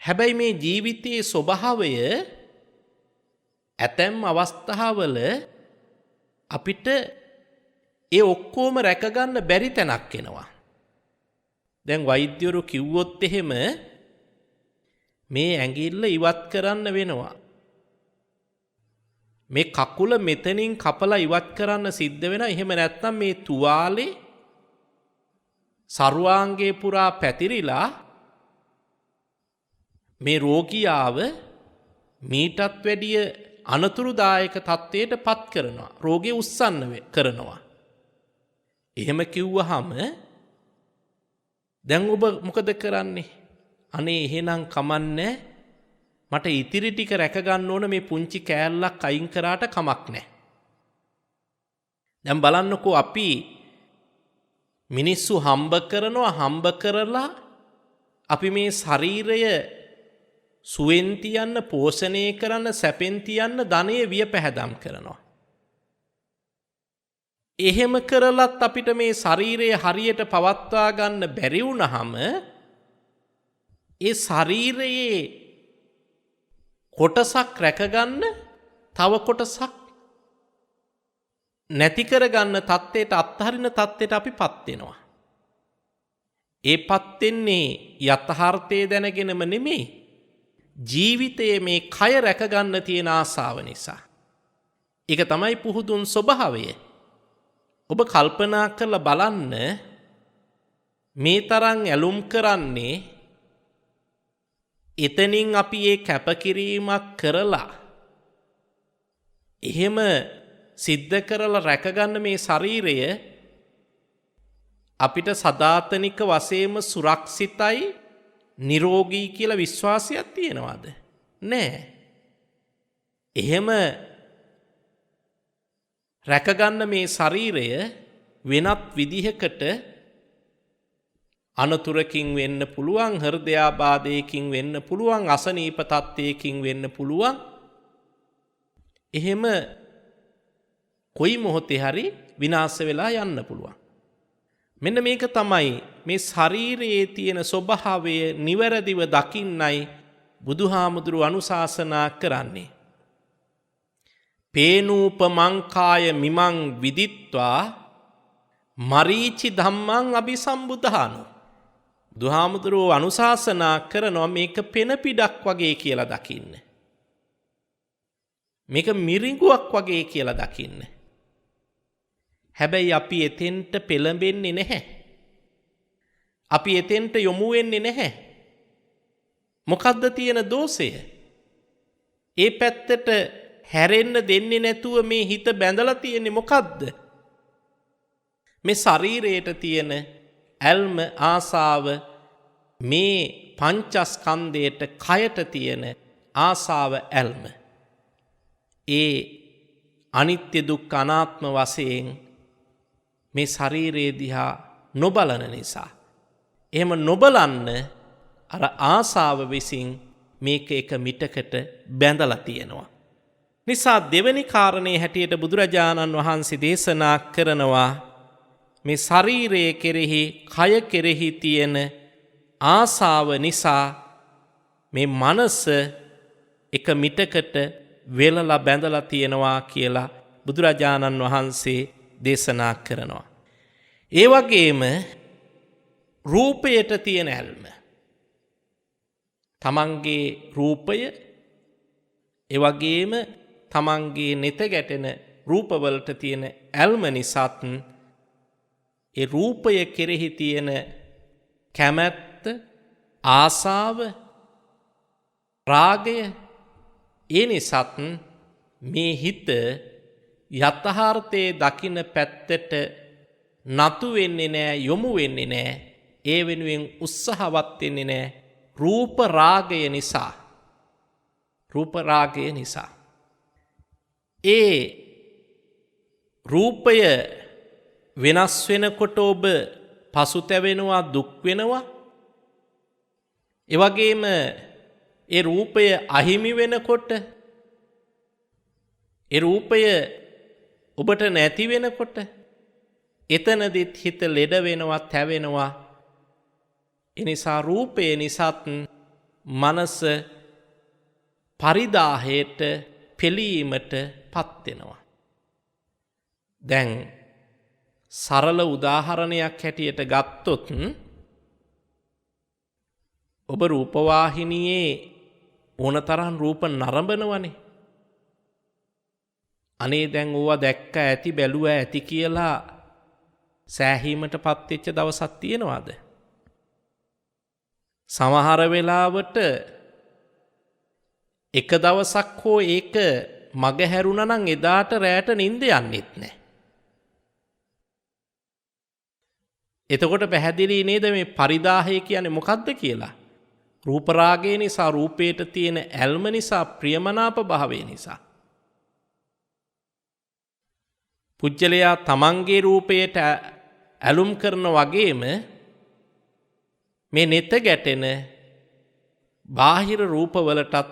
හැබැයි මේ ජීවිතයේ ස්වභාවය ඇතැම් අවස්ථාවල අපිට ඒ ඔක්කොම රැකගන්න බැරි තැනක් එනවා. දැන් වෛද්‍යවරු කිව්වොත් එහෙම මේ ඇඟිල්ල ඉවත් කරන්න වෙනවා, මේ කකුල මෙතනින් කපලා ඉවත් කරන්න සිද්ධ වෙනවා, එහෙම නැත්නම් මේ තුවාලේ සර්වාංගේ පුරා පැතිරිලා මේ රෝගියාව මීටත් වැඩිය අනතුරුදායක තත්ත්වයට පත් කරනවා, රෝගය උස්සන්න කරනවා. එහෙම කිව්වහම දැන් ඔබ මොකද කරන්නේ? අනේ එහෙනම් කමන්නේ, මට ඉතිරි ටික රැක ගන්න ඕන, මේ පුංචි කෑල්ලක් අයින් කරාට කමක් නැහැ. දැන් බලන්නකෝ, අපි මිනිස්සු හම්බ කරලා අපි මේ ශරීරය සුවෙන් තියන්න, පෝෂණය කරන්න, සැපෙන් තියන්න ධනය වියපැහැදම් කරනවා. එහෙම කරලත් අපිට මේ ශරීරය හරියට පවත්වා ගන්න බැරි වුණාම ඒ ශරීරයේ කොටසක් රැකගන්න තව කොටසක් නැති කරගන්න தත්ත්වයට අත්හරින தත්ත්වයට අපිපත් වෙනවා. ඒපත් වෙන්නේ යථාර්ථය දැනගෙනම නෙමෙයි. ජීවිතයේ මේ කය රැකගන්න තියෙන ආසාව නිසා. ඒක තමයි පුහුදුන් ස්වභාවය. ඔබ කල්පනා කරලා බලන්න මේ තරම් ඇලුම් කරන්නේ එතනින් අපි ඒ කැපකිරීමක් කරලා එහෙම සිද්ධ කරලා රැකගන්න මේ ශරීරය අපිට සදාතනික වශයෙන්ම සුරක්ෂිතයි නිරෝගී කියලා විශ්වාසයක් තියෙනවද? නෑ. එහෙම රැකගන්න මේ ශරීරය වෙනත් විදිහකට අනතුරකින් වෙන්න පුළුවන්, හෘදයාබාධයකින් වෙන්න පුළුවන්, අසනීප තත්ත්වයකින් වෙන්න පුළුවන්. එහෙම කොයි මොහොතේ හරි විනාශ වෙලා යන්න පුළුවන්. මෙන්න මේක තමයි මේ ශරීරයේ තියෙන ස්වභාවය නිවැරදිව දකින්නයි බුදුහාමුදුරු අනුශාසනා කරන්නේ. පේනූපමංකාය මිමං විදිත්වා මරීචි ධම්මං අபிසම්බුධානෝ. බුදුහාමුදුරුවෝ අනුශාසනා කරනවා මේක පෙන පිඩක් වගේ කියලා දකින්න. මේක මිරිඟුවක් වගේ කියලා දකින්න. හැබැයි අපි එතෙන්ට පෙළඹෙන්නේ නැහැ. අපි එතෙන්ට යොමු වෙන්නේ නැහැ. මොකද්ද තියෙන දෝෂය? ඒ පැත්තට හැරෙන්න දෙන්නේ නැතුව මේ හිත බැඳලා තියෙන්නේ මොකද්ද? මේ ශරීරයට තියෙන ඇල්ම ආසාව, මේ පංචස්කන්ධයට කයට තියෙන ආසාව ඇල්ම. ඒ අනිත්‍ය දුක්ඛ අනාත්ම වශයෙන් මේ ශරීරයේ දිහා නොබලන නිසා. එහෙම නොබලන්න අර ආසාව විසින් මේක එක මිටකට බැඳලා තියෙනවා. නිසා දෙවෙනි කාරණේ හැටියට බුදුරජාණන් වහන්සේ දේශනා කරනවා මේ ශරීරයේ කෙරෙහි, කය කෙරෙහි තියෙන ආසාව නිසා මේ මනස එක මිටකට වෙලලා බැඳලා තියෙනවා කියලා බුදුරජාණන් වහන්සේ දේශනා කරනවා. ඒ වගේම රූපයට තියෙන ඇල්ම, තමන්ගේ රූපය, ඒ වගේම තමන්ගේ නෙත ගැටෙන රූපවලට තියෙන ඇල්ම නිසාත් ඒ රූපය කෙරෙහි තියෙන කැමැත්ත, ආසාව, රාගය, ඒ නිසාත් මේ හිත යථාර්ථයේ දකින පැත්තට නතු වෙන්නේ නැහැ, යොමු වෙන්නේ නැහැ. ඒ වෙනුවෙන් උත්සාහවත් වෙන්නේ නැහැ. රූප රාගය නිසා. රූප රාගය නිසා. ඒ රූපය වෙනස් වෙනකොට ඔබ පසුතැවෙනවා, දුක් වෙනවා. ඒ වගේම ඒ රූපය අහිමි වෙනකොට, ඒ රූපය ඔබට නැති වෙනකොට එතනදිත් හිත ලෙඩ වෙනවා, තැවෙනවා. එනිසා රූපය නිසාත් මනස පරිදාහයට, පෙළීමට පත් වෙනවා. දැන් සරල උදාහරණයක් හැටියට ගත්තොත් ඔබ රූපවාහිනියේ ඕනතරම් රූප නරඹනවනේ. අනේ දැන් ඕවා දැක්ක ඇති, බැලුවා ඇති කියලා සෑහීමටපත් වෙච්ච දවසක් තියෙනවද? සමහර වෙලාවට එක දවසක් හෝ ඒක මග හැරුණා නම් එදාට රැට නිින්ද යන්නෙත් නැහැ. එතකොට පැහැදිලි නේද මේ පරිදාහය කියන්නේ මොකක්ද කියලා? රූප රාගය නිසා, රූපයට තියෙන ඇල්ම නිසා, ප්‍රියමනාප භාවය නිසා. පුජ්‍යලයා තමන්ගේ රූපයට ඇලුම් කරන වගේම මේ නෙත ගැටෙන බාහිර රූපවලටත්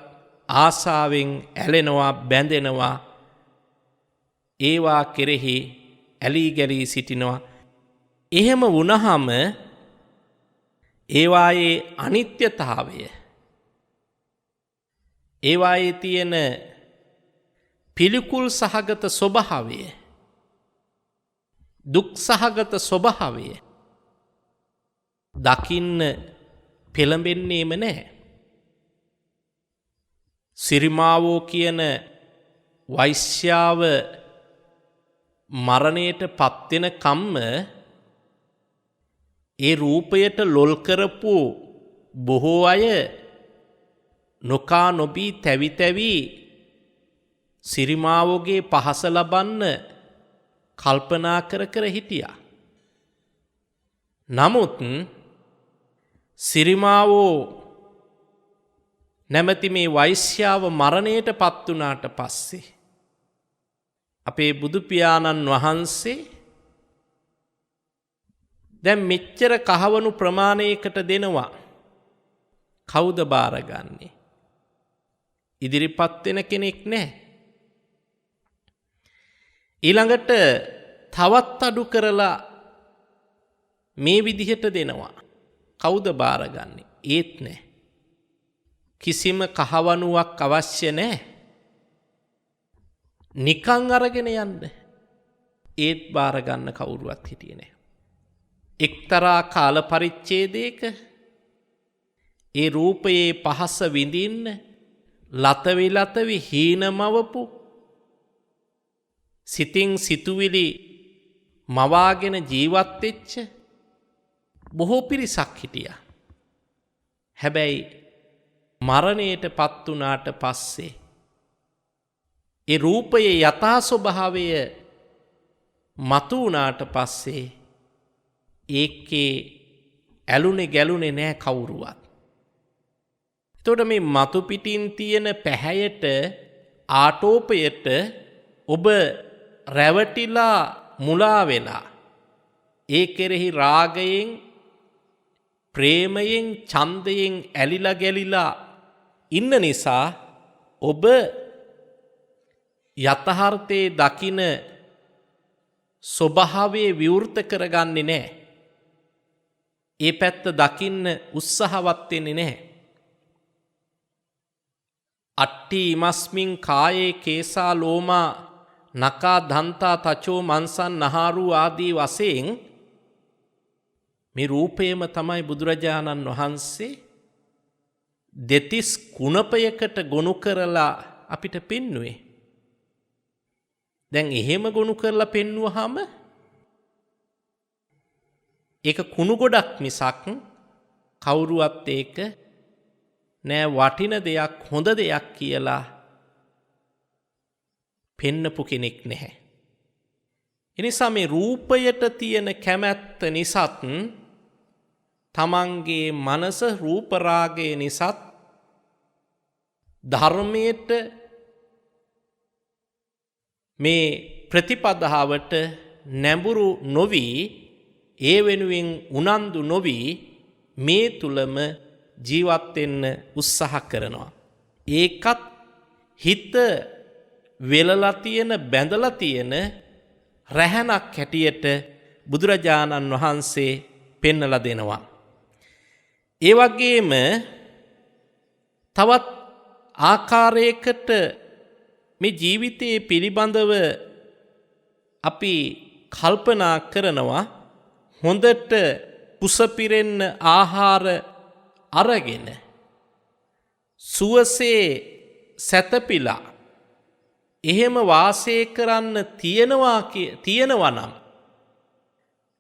ආසාවෙන් ඇලෙනවා, බැඳෙනවා. ඒවා කෙරෙහි ඇලී ගැලී සිටිනවා. එහෙම වුණහම ඒවායේ අනිත්‍යතාවය, ඒවායේ තියෙන පිළිකුල් සහගත ස්වභාවය දුක් සහගත ස්වභාවය දකින්න පෙළඹෙන්නේම නැහැ. සිරිමාවෝ කියන වෛශ්‍යාව මරණයට පත්වෙන කම්ම ඒ රූපයට ලොල් කරපු බොහෝ අය නොකා නොබී තැවි තැවි සිරිමාවෝගේ පහස ලබන්න කල්පනා කර කර හිටියා. නමුත් සිරිමාවෝ නැමැති මේ වෛශ්‍යාව මරණයට පත් වුණාට පස්සේ අපේ බුදු පියාණන් වහන්සේ දැන් මෙච්චර කහවණු ප්‍රමාණයකට දෙනවා. කවුද බාරගන්නේ? ඉදිරිපත් වෙන කෙනෙක් නැහැ. ඊළඟට තවත් අඩු කරලා මේ විදිහට දෙනවා. කවුද බාරගන්නේ? ඒත් නැහැ. කිසිම කහවණුවක් අවශ්‍ය නැහැ. නිකන් අරගෙන යන්න. ඒත් බාරගන්න කවුරුවත් හිටියේ නැහැ. එක්තරා කාල පරිච්ඡේදයක ඒ රූපයේ පහස විඳින්න ලතවි හීනමවපු සිතින් සිතුවිලි මවාගෙන ජීවත් වෙච්ච බොහෝ පිරිසක් හිටියා. හැබැයි මරණයට පත් වුණාට පස්සේ ඒ රූපයේ යථා ස්වභාවය මතු වුණාට පස්සේ ඒකේ ඇලුනේ ගැලුනේ නැහැ කවුරුවත්. එතකොට මේ මතු පිටින් තියෙන පැහැයට ආටෝපයට ඔබ රැවටිලා මුලා වෙලා ඒ කෙරෙහි රාගයෙන් ප්‍රේමයෙන් ඡන්දයෙන් ඇලිලා ගැලිලා ඉන්න නිසා ඔබ යථාර්ථයේ දකින ස්වභාවයේ විවෘත කරගන්නේ නැහැ. ඒ පැත්ත දකින්න උත්සාහවත් වෙන්නේ නැහැ. අට්ටි ඉමස්මින් කායේ කේසා ලෝමා නකා දන්තා තචෝ මන්සන් නහාරු ආදී වශයෙන් මේ රූපයම තමයි බුදුරජාණන් වහන්සේ දෙතිස් කුණපයකට ගොනු කරලා අපිට පෙන්වුවේ. දැන් එහෙම ගොනු කරලා පෙන්වුවාම ඒක කුණු ගොඩක් මිසක් කවුරුවත් ඒක නෑ වටින දෙයක් හොඳ දෙයක් කියලා පෙන්නපු කෙනෙක් නැහැ. එනිසා මේ රූපයට තියෙන කැමැත්ත නිසාත් තමන්ගේ මනස රූප රාගය නිසාත් ධර්මයට මේ ප්‍රතිපදාවට නැඹුරු නොවි ඒ වෙනුවෙන් උනන්දු නොවි මේ තුලම ජීවත් වෙන්න උත්සාහ කරනවා. ඒකත් හිත වෙලලා තියෙන බැඳලා තියෙන රැහනක් හැටියට බුදුරජාණන් වහන්සේ පෙන්නලා දෙනවා. ඒ වගේම තවත් ආකාරයකට මේ ජීවිතයේ පිළිබඳව අපි කල්පනා කරනවා. හොඳට කුස පිරෙන්න ආහාර අරගෙන සුවසේ සැතපීලා එහෙම වාසය කරන්න තියෙනවා නම්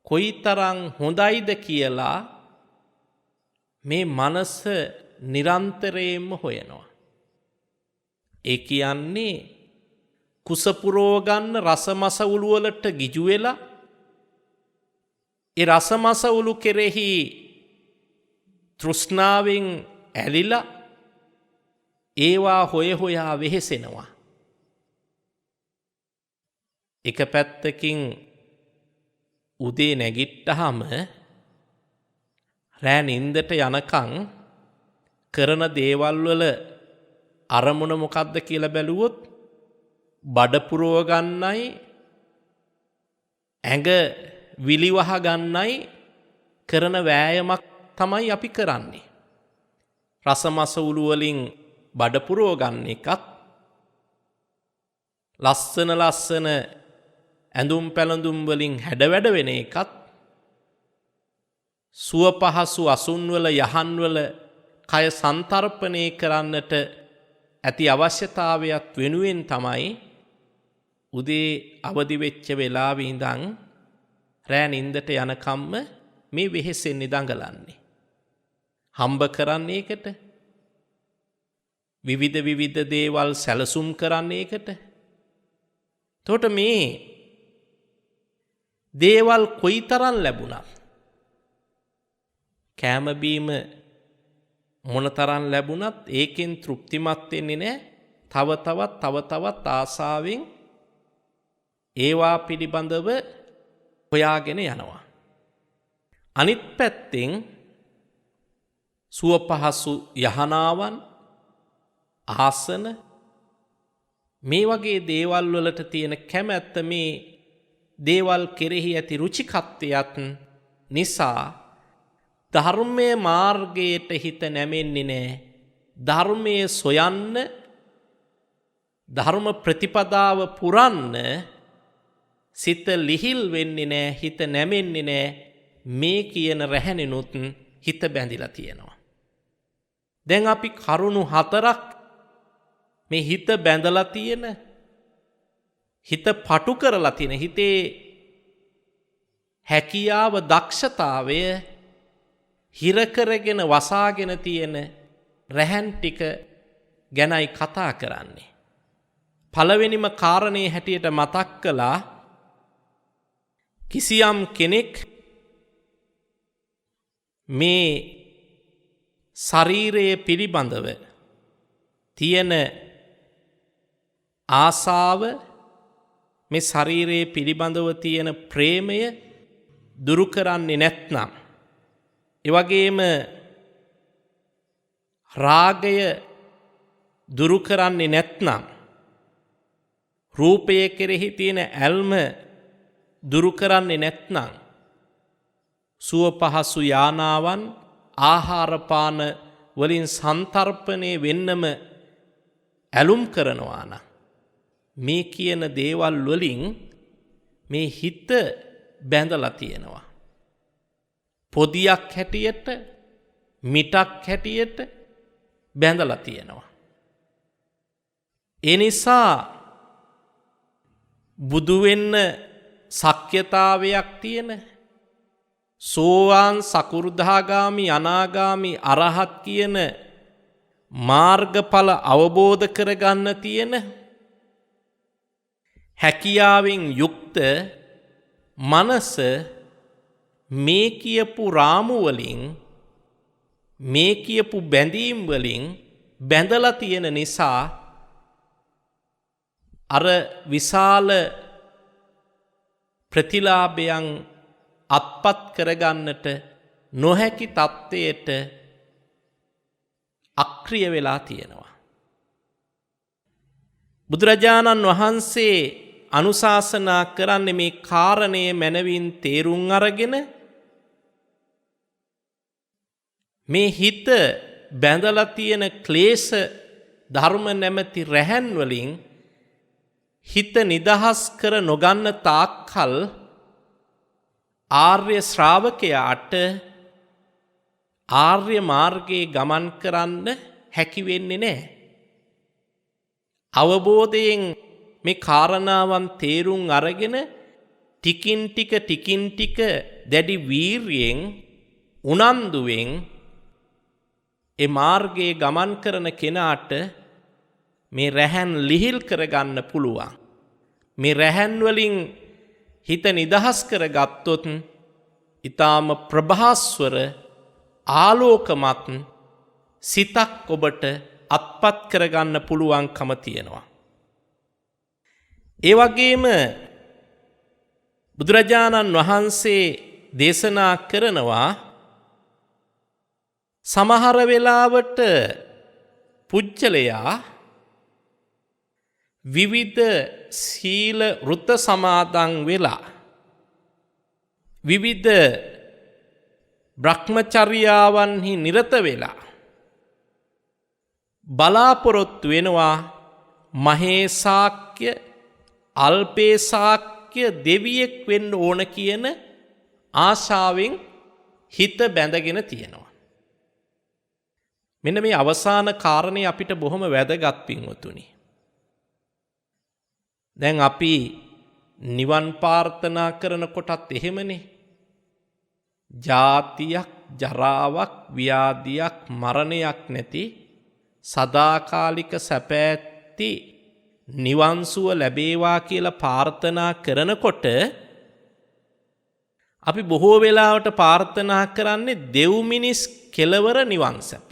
කොයිතරම් හොඳයිද කියලා මේ මනස නිරන්තරයෙන්ම හොයනවා. ඒ කියන්නේ කුස පුරව ගන්න රසමස උළු වලට ගිජු වෙලා ඒ රසමස උළු කෙරෙහි තෘෂ්ණාවෙන් ඇලිලා ඒවා හොයා වෙහෙසෙනවා. එක පැත්තකින් උදේ නැගිට්ටහම රෑ නින්දට යනකම් කරන දේවල් වල අරමුණ මොකද්ද කියලා බැලුවොත් බඩ පුරව ගන්නයි ඇඟ විලිවහ ගන්නයි කරන වෑයමක් තමයි අපි කරන්නේ. රසමස උළු වලින් බඩ පුරව ගන්න එකත් ලස්සන ඇඳුම් පැළඳුම් වලින් හැඩවැඩ වෙන එකත් සුව පහසු අසුන්වල යහන්වල කය සන්තරපණය කරන්නට ඇති අවශ්‍යතාවයක් වෙනුවෙන් තමයි උදේ අවදි වෙච්ච වෙලාවේ ඉඳන් රෑ නින්දට යනකම්ම මේ වෙහෙසෙන්නේ දඟලන්නේ. හම්බ කරන්නේ එකට. විවිධ දේවල් සැලසුම් කරන්නේ එකට. එතකොට මේ දේවල් කොයිතරම් ලැබුණත් කෑම බීම මොනතරම් ලැබුණත් ඒකෙන් තෘප්තිමත් වෙන්නේ නැහැ. තව තවත් ආසාවෙන් ඒවා පිළිබඳව හොයාගෙන යනවා. අනිත් පැත්තෙන් සුව පහසු යහනාවන් ආසන මේ වගේ දේවල් වලට තියෙන කැමැත්ත මේ දේවල් කෙරෙහි ඇති රුචිකත්වයත් නිසා ධර්මයේ මාර්ගයට හිත නැමෙන්නේ නැහැ. ධර්මයේ සොයන්න ධර්ම ප්‍රතිපදාව පුරන්න සිත ලිහිල් වෙන්නේ නැහැ. හිත නැමෙන්නේ නැහැ. මේ කියන රැහැනෙනුත් හිත බැඳිලා තියෙනවා. දැන් අපි කරුණු 4ක් මේ හිත බැඳලා තියෙන හිත පටු කරලා තියෙන හිතේ හැකියාව දක්ෂතාවය හිර කරගෙන වසාගෙන තියෙන රැහන් ටික ගැනයි කතා කරන්නේ. පළවෙනිම කාරණේ හැටියට මතක් කළා කිසියම් කෙනෙක් මේ ශරීරයේ පිළිබඳව තියෙන ආසාව මේ ශරීරයේ පිළිබඳව තියෙන ප්‍රේමය දුරු කරන්නේ නැත්නම් ඒ වගේම රාගය දුරු කරන්නේ නැත්නම් රූපය කෙරෙහි තියෙන ඇල්ම දුරු කරන්නේ නැත්නම් සුව පහසු යානාවන් ආහාර පාන වලින් සන්තරපණය වෙන්නම ඇලුම් කරනවා නම් මේ කියන දේවල් වලින් මේ හිත බැඳලා තියෙනවා. පොදියක් හැටියට මිටක් හැටියට බැඳලා තියෙනවා. ඒ නිසා බුදු වෙන්න ශක්්‍යතාවයක් තියෙන සෝවාන් සකු르දාගාමි අනාගාමි අරහත් කියන මාර්ගඵල අවබෝධ කරගන්න තියෙන හැකියාවෙන් යුක්ත මනස මේ කියපු රාමු වලින් මේ කියපු බැඳීම් වලින් බැඳලා තියෙන නිසා අර විශාල ප්‍රතිලාභයන් අත්පත් කරගන්නට නොහැකි තත්ත්වයට අක්‍රිය වෙලා තියෙනවා. බුදුරජාණන් වහන්සේ අනුශාසනා කරන්නේ මේ කාරණය මනවින් තේරුම් අරගෙන මේ හිත බැඳලා තියෙන ක්ලේශ ධර්ම නැමැති රැහන් වලින් හිත නිදහස් කර නොගන්න තාක්කල් ආර්ය ශ්‍රාවකයාට ආර්ය මාර්ගයේ ගමන් කරන්න හැකි වෙන්නේ නැහැ. අවබෝධයෙන් මේ කාරණාවන් තේරුම් අරගෙන ටිකින් ටික දැඩි වීරියෙන් උනන්දුවෙන් ඒ මාර්ගයේ ගමන් කරන කෙනාට මේ රැහන් ලිහිල් කරගන්න පුළුවන්. මේ රැහන් වලින් හිත නිදහස් කරගත්තොත් ඊටාම ප්‍රභාස්වර ආලෝකමත් සිතක් ඔබට අත්පත් කරගන්න පුළුවන්කම තියෙනවා. ඒ වගේම බුදුරජාණන් වහන්සේ දේශනා කරනවා සමහර වෙලාවට පුජ්‍යලයා විවිධ සීල වෘත සමාදන් වෙලා විවිධ බ්‍රහ්මචර්යාවන්හි නිරත වෙලා බලාපොරොත්තු වෙනවා මහේසාක්‍ය අල්පේසාක්‍ය ශක්‍ය දෙවියෙක් වෙන්න ඕන කියන ආශාවෙන් හිත බැඳගෙන තියෙනවා. මෙන්න මේ අවසාන කාරණේ අපිට බොහොම වැදගත් පින්වතුනි. දැන් අපි නිවන් ප්‍රාර්ථනා කරනකොටත් එහෙමනේ. ජාතියක්, ජරාවක්, ව්‍යාධියක්, මරණයක් නැති සදාකාලික සැප ඇති නිවන් සුව ලැබේවා කියලා ප්‍රාර්ථනා කරනකොට අපි බොහෝ වෙලාවට ප්‍රාර්ථනා කරන්නේ දෙව් මිනිස් කෙලවර නිවන් සැප.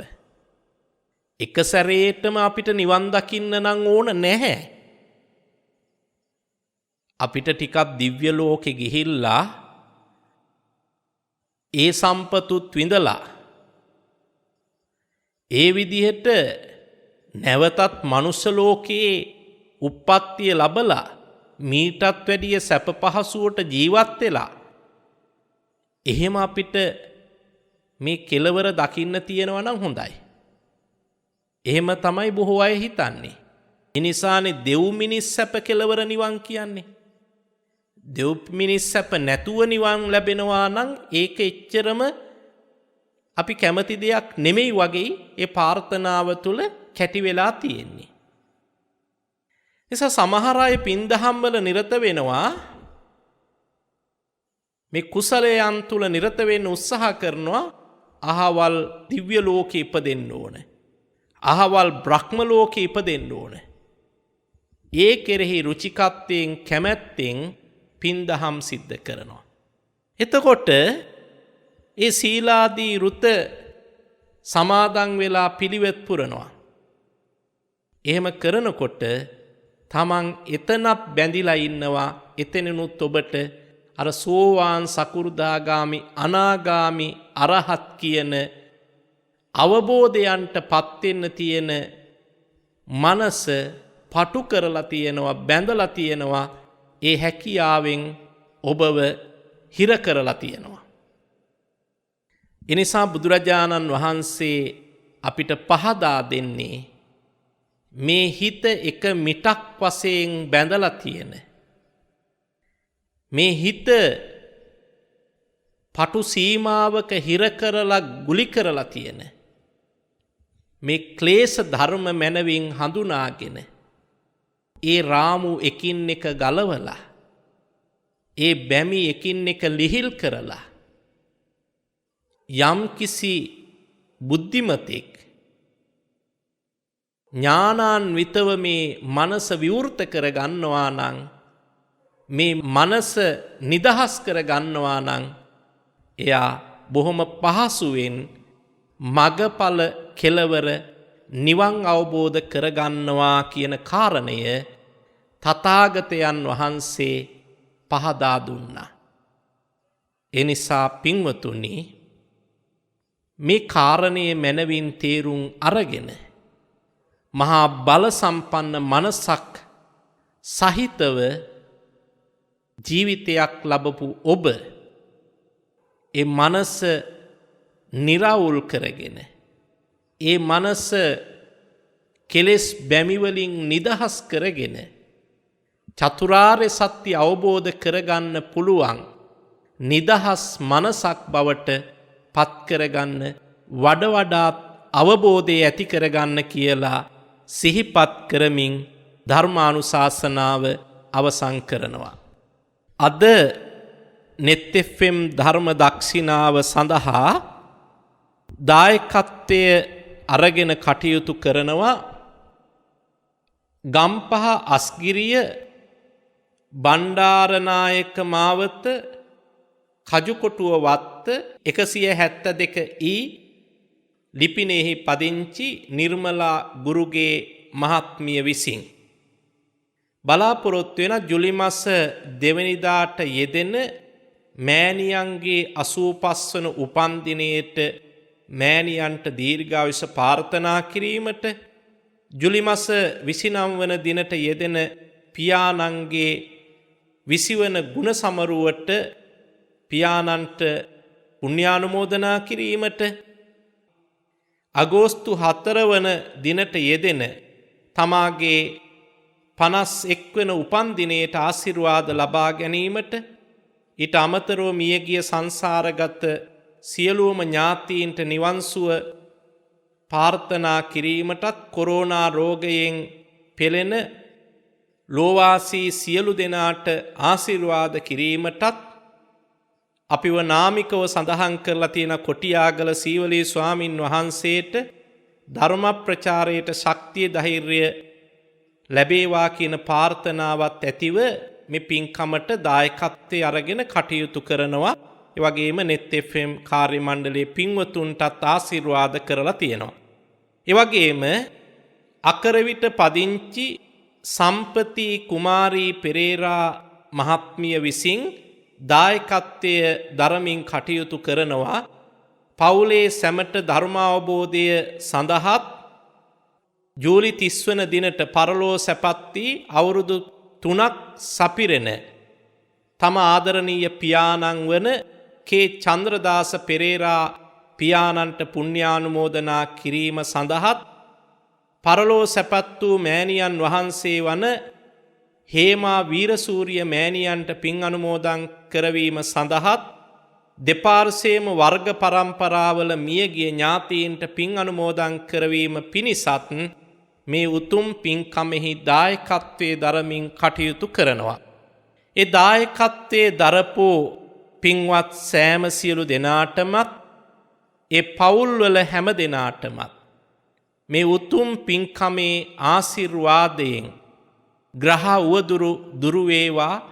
එක සැරේටම අපිට නිවන් දකින්න නම් ඕන නැහැ. අපිට ටිකක් දිව්‍ය ලෝකෙ ගිහිල්ලා ඒ සම්පතුත් විඳලා ඒ විදිහට නැවතත් මනුෂ්‍ය ලෝකයේ උප්පත්තිය ලැබලා මීටත් වැඩිය සැප පහසුවට ජීවත් වෙලා එහෙම අපිට මේ කෙලවර දකින්න තියෙනවා නම් හොඳයි. එහෙම තමයි බොහෝ අය හිතන්නේ. ඒ නිසානේ දෙව් මිනිස් සැප කෙලවර නිවන් කියන්නේ. දෙව් මිනිස් සැප නැතුව නිවන් ලැබෙනවා නම් ඒක එච්චරම අපි කැමති දෙයක් නෙමෙයි වගේ ඒ ප්‍රාර්ථනාව තුළ කැටි වෙලා තියෙන්නේ. නිසා සමහර අය පින්දහම් වල නිරත වෙනවා. මේ කුසලයන් තුල නිරත වෙන්න උත්සාහ කරනවා. අහවල් දිව්‍ය ලෝකෙ ඉපදෙන්න ඕන. අහවල් බ්‍රහ්ම ලෝකෙ ඉපදෙන්න ඕන. ඒ කෙරෙහි රුචිකත්වයෙන් කැමැත්තෙන් පින්දහම් සිද්ධ කරනවා. එතකොට ඒ සීලාදී රුත සමාදන් වෙලා පිළිවෙත් පුරනවා. එහෙම කරනකොට තමන් එතනත් බැඳිලා ඉන්නවා. එතනනුත් ඔබට අර සෝවාන් සකු르දාගාමි අනාගාමි අරහත් කියන අවබෝධයන්ට පත් වෙන්න තියෙන මනස පටු කරලා තියෙනවා, බැඳලා තියෙනවා. ඒ හැකියාවෙන් ඔබව හිර කරලා තියෙනවා. එනිසා බුදුරජාණන් වහන්සේ අපිට පහදා දෙන්නේ මේ හිත එක මිටක් වශයෙන් බැඳලා තියෙන මේ හිත පටු සීමාවක හිර කරලා ගුලි කරලා තියෙන මේ ක්ලේශ ධර්ම මැනවින් හඳුනාගෙන ඒ රාමු එකින් එක ගලවලා ඒ බැමි එකින් එක ලිහිල් කරලා යම් කිසි බුද්ධිමතෙක් ඥානාන්විතව මේ මනස විවෘත කර ගන්නවා නම් මේ මනස නිදහස් කර ගන්නවා නම් එයා බොහොම පහසුවෙන් මගඵල කෙලවර නිවන් අවබෝධ කරගන්නවා කියන කාරණය තථාගතයන් වහන්සේ පහදා දුන්නා. එනිසා පින්වතුනි මේ කාරණයේ මනවින් තේරුම් අරගෙන මහා බල සම්පන්න මනසක් සහිතව ජීවිතයක් ලැබපු ඔබ ඒ මනස නිරවුල් කරගෙන ඒ මනස කෙලෙස් බැමි වලින් නිදහස් කරගෙන චතුරාර්ය සත්‍ය අවබෝධ කරගන්න පුළුවන් නිදහස් මනසක් බවට පත් කරගන්න වඩාත් අවබෝධය ඇති කරගන්න කියලා සිහිපත් කරමින් ධර්මානුශාසනාව අවසන් කරනවා. අද net fm ධර්ම දක්ෂිනාව සඳහා දායකත්වය අරගෙන කටයුතු කරනවා ගම්පහ අස්ගිරිය බණ්ඩාරනායක මාවත කජුකොටුව වත්ත 172 ලිපිනෙහි පදිංචි නිර්මලා ගුරුගේ මහත්මිය විසින් බලාපොරොත්තු වෙන ජුලි මාස 2 වෙනිදාට යෙදෙන මෑණියන්ගේ 85 වන උපන්දිනයේට මෑණියන්ට දීර්ඝායුෂ ප්‍රාර්ථනා කිරීමට ජුලි මාස 29 වන දිනට යෙදෙන පියාණන්ගේ 20 වන ගුණ සමරුවට පියාණන්ට පුණ්‍යානුමෝදනා කිරීමට අගෝස්තු 4 වන දිනට යෙදෙන තමාගේ 51 වෙන උපන්දිනයට ආශිර්වාද ලබා ගැනීමට ඊට අමතරව මියගිය සංසාරගත සියලුම ඥාතීන්ට නිවන් සුව ප්‍රාර්ථනා කිරීමටත් කොරෝනා රෝගයෙන් පෙළෙන ලෝවාසී සියලු දෙනාට ආශිර්වාද කිරීමටත් අපිව නාමිකව සඳහන් කරලා තියෙන කොටියාගල සීවලී ස්වාමින් වහන්සේට ධර්ම ප්‍රචාරයට ශක්තිය ධෛර්යය ලැබේවා කියන ප්‍රාර්ථනාවත් ඇතිව මේ පින්කමට දායකත්වයේ අරගෙන කටයුතු කරනවා. ඒ වගේම net FM කාර්ය මණ්ඩලයේ පින්වතුන්ටත් ආශිර්වාද කරලා තියෙනවා. ඒ වගේම අකරවිට පදිංචි සම්පති කුමාරී පෙරේරා මහත්මිය විසින් දායකත්වයේ දරමින් කටයුතු කරනවා. පවුලේ සැමට ධර්මාවබෝධය සඳහාත් ජූලි 30 වන දිනට පරලෝ සැපත් වී අවුරුදු 3ක් සපිරෙන තම ආදරණීය පියාණන් වන කේ චන්ද්‍රදාස පෙරේරා පියාණන්ට පුණ්‍යානුමෝදනා කිරීම සඳහාත් පරලෝ සැපත් වූ මෑණියන් වහන්සේ වන හේමා වීරසූරිය මෑණියන්ට පින් අනුමෝදන් කරවීම සඳහාත් දෙපාර්ශ්වයේම වර්ග පරම්පරාවල මියගිය ඥාතීන්ට පින් අනුමෝදන් කරවීම පිණිසත් මේ උතුම් පින්කමෙහි දායකත්වයේ දරමින් කටයුතු කරනවා. ඒ දායකත්වයේ දරපු පින්වත් සෑම සියලු දෙනාටමත් ඒ පවුල්වල හැම දෙනාටමත් මේ උතුම් පින්කමේ ආශිර්වාදයෙන් ග්‍රහ උවදුරු දුරු වේවා,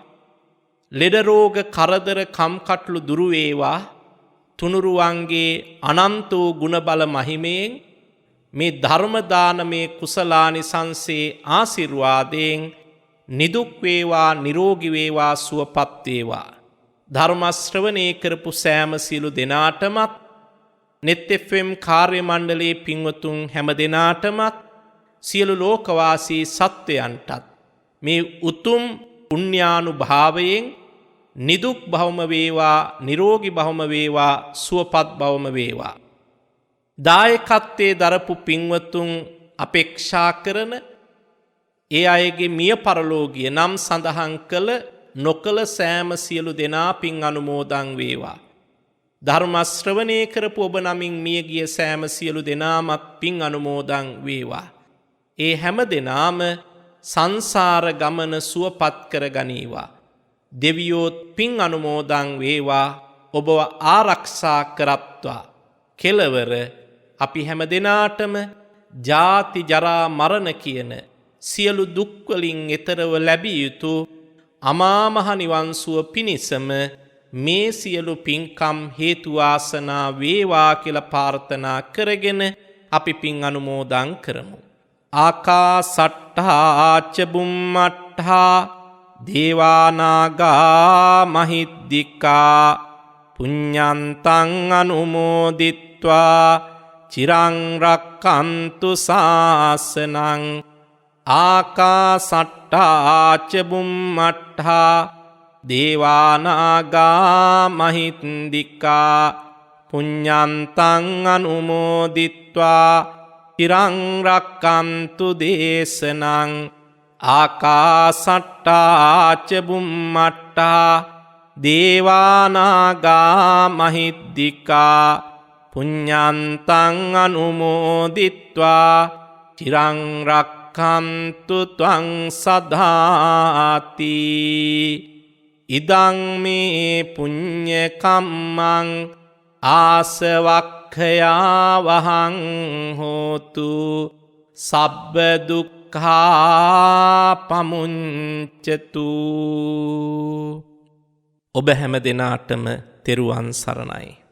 ලෙඩ රෝග කරදර කම්කටොළු දුරු වේවා, තුනුරුවන්ගේ අනන්ත වූ ගුණ බල මහිමයෙන් මේ ධර්ම දානමේ කුසලානිසංසේ ආශිර්වාදයෙන් නිදුක් වේවා, නිරෝගී වේවා, සුවපත් වේවා. ධර්ම ශ්‍රවණය කරපු සෑම සියලු දෙනාටමත් net FM කාර්ය මණ්ඩලයේ පින්වතුන් හැම දෙනාටමත් සියලු ලෝකවාසී සත්වයන්ටත් මේ උතුම් පුණ්‍යානුභාවයෙන් නිදුක් භවම වේවා, නිරෝගී භවම වේවා, සුවපත් භවම වේවා. දායකත්වයේ දරපු පින්වතුන් අපේක්ෂා කරන ඒ අයගේ මිය පරලෝකීය නම් සඳහන් කළ නොකල සෑම සියලු දෙනා පින් අනුමෝදන් වේවා. ධර්ම ශ්‍රවණය කරපු ඔබ නමින් මියගිය සෑම සියලු දෙනාමත් පින් අනුමෝදන් වේවා. ඒ හැම දෙනාම සංසාර ගමන සුවපත් කර ගනීවා. දෙවියෝත් පින් අනුමෝදන් වේවා, ඔබව ආරක්ෂා කරත්වා. කෙලවර අපි හැම දෙනාටම ජාති ජරා මරණ කියන සියලු දුක් වලින් එතරව ලැබිය යුතු අමා මහ නිවන් සුව පිණිසම මේ සියලු පින්කම් හේතු වාසනා වේවා කියලා ප්‍රාර්ථනා කරගෙන අපි පින් අනුමෝදන් කරමු. ආකාසට්ඨා ච බුම්මට්ඨා දේවානාගා මහිද්దికා පුඤ්ඤන්තං අනුමෝදිත්වා චිරං රක්ඛන්තු ශාසනං. ආකාසට්ඨා ච බුම්මට්ඨා දේවානාගා මහිද්దికා පුඤ්ඤන්තං අනුමෝදිත්වා චිරං රක්ඛන්තු දේශනං. ආකාසට්ඨා ච බුම්මට්ඨා දේවානාගා මහිද්దికා පුඤ්ඤන්තං අනුමෝදිත්වා චිරං රක්ඛන්තු ත්වං සදාති. ඉදං මේ පුඤ්ඤ කම්මං ආසවක්ඛයා වහං හෝතු සබ්බ දුක්ඛා පමුඤ්චතු. ඔබ හැම දෙනාටම තෙරුවන් සරණයි.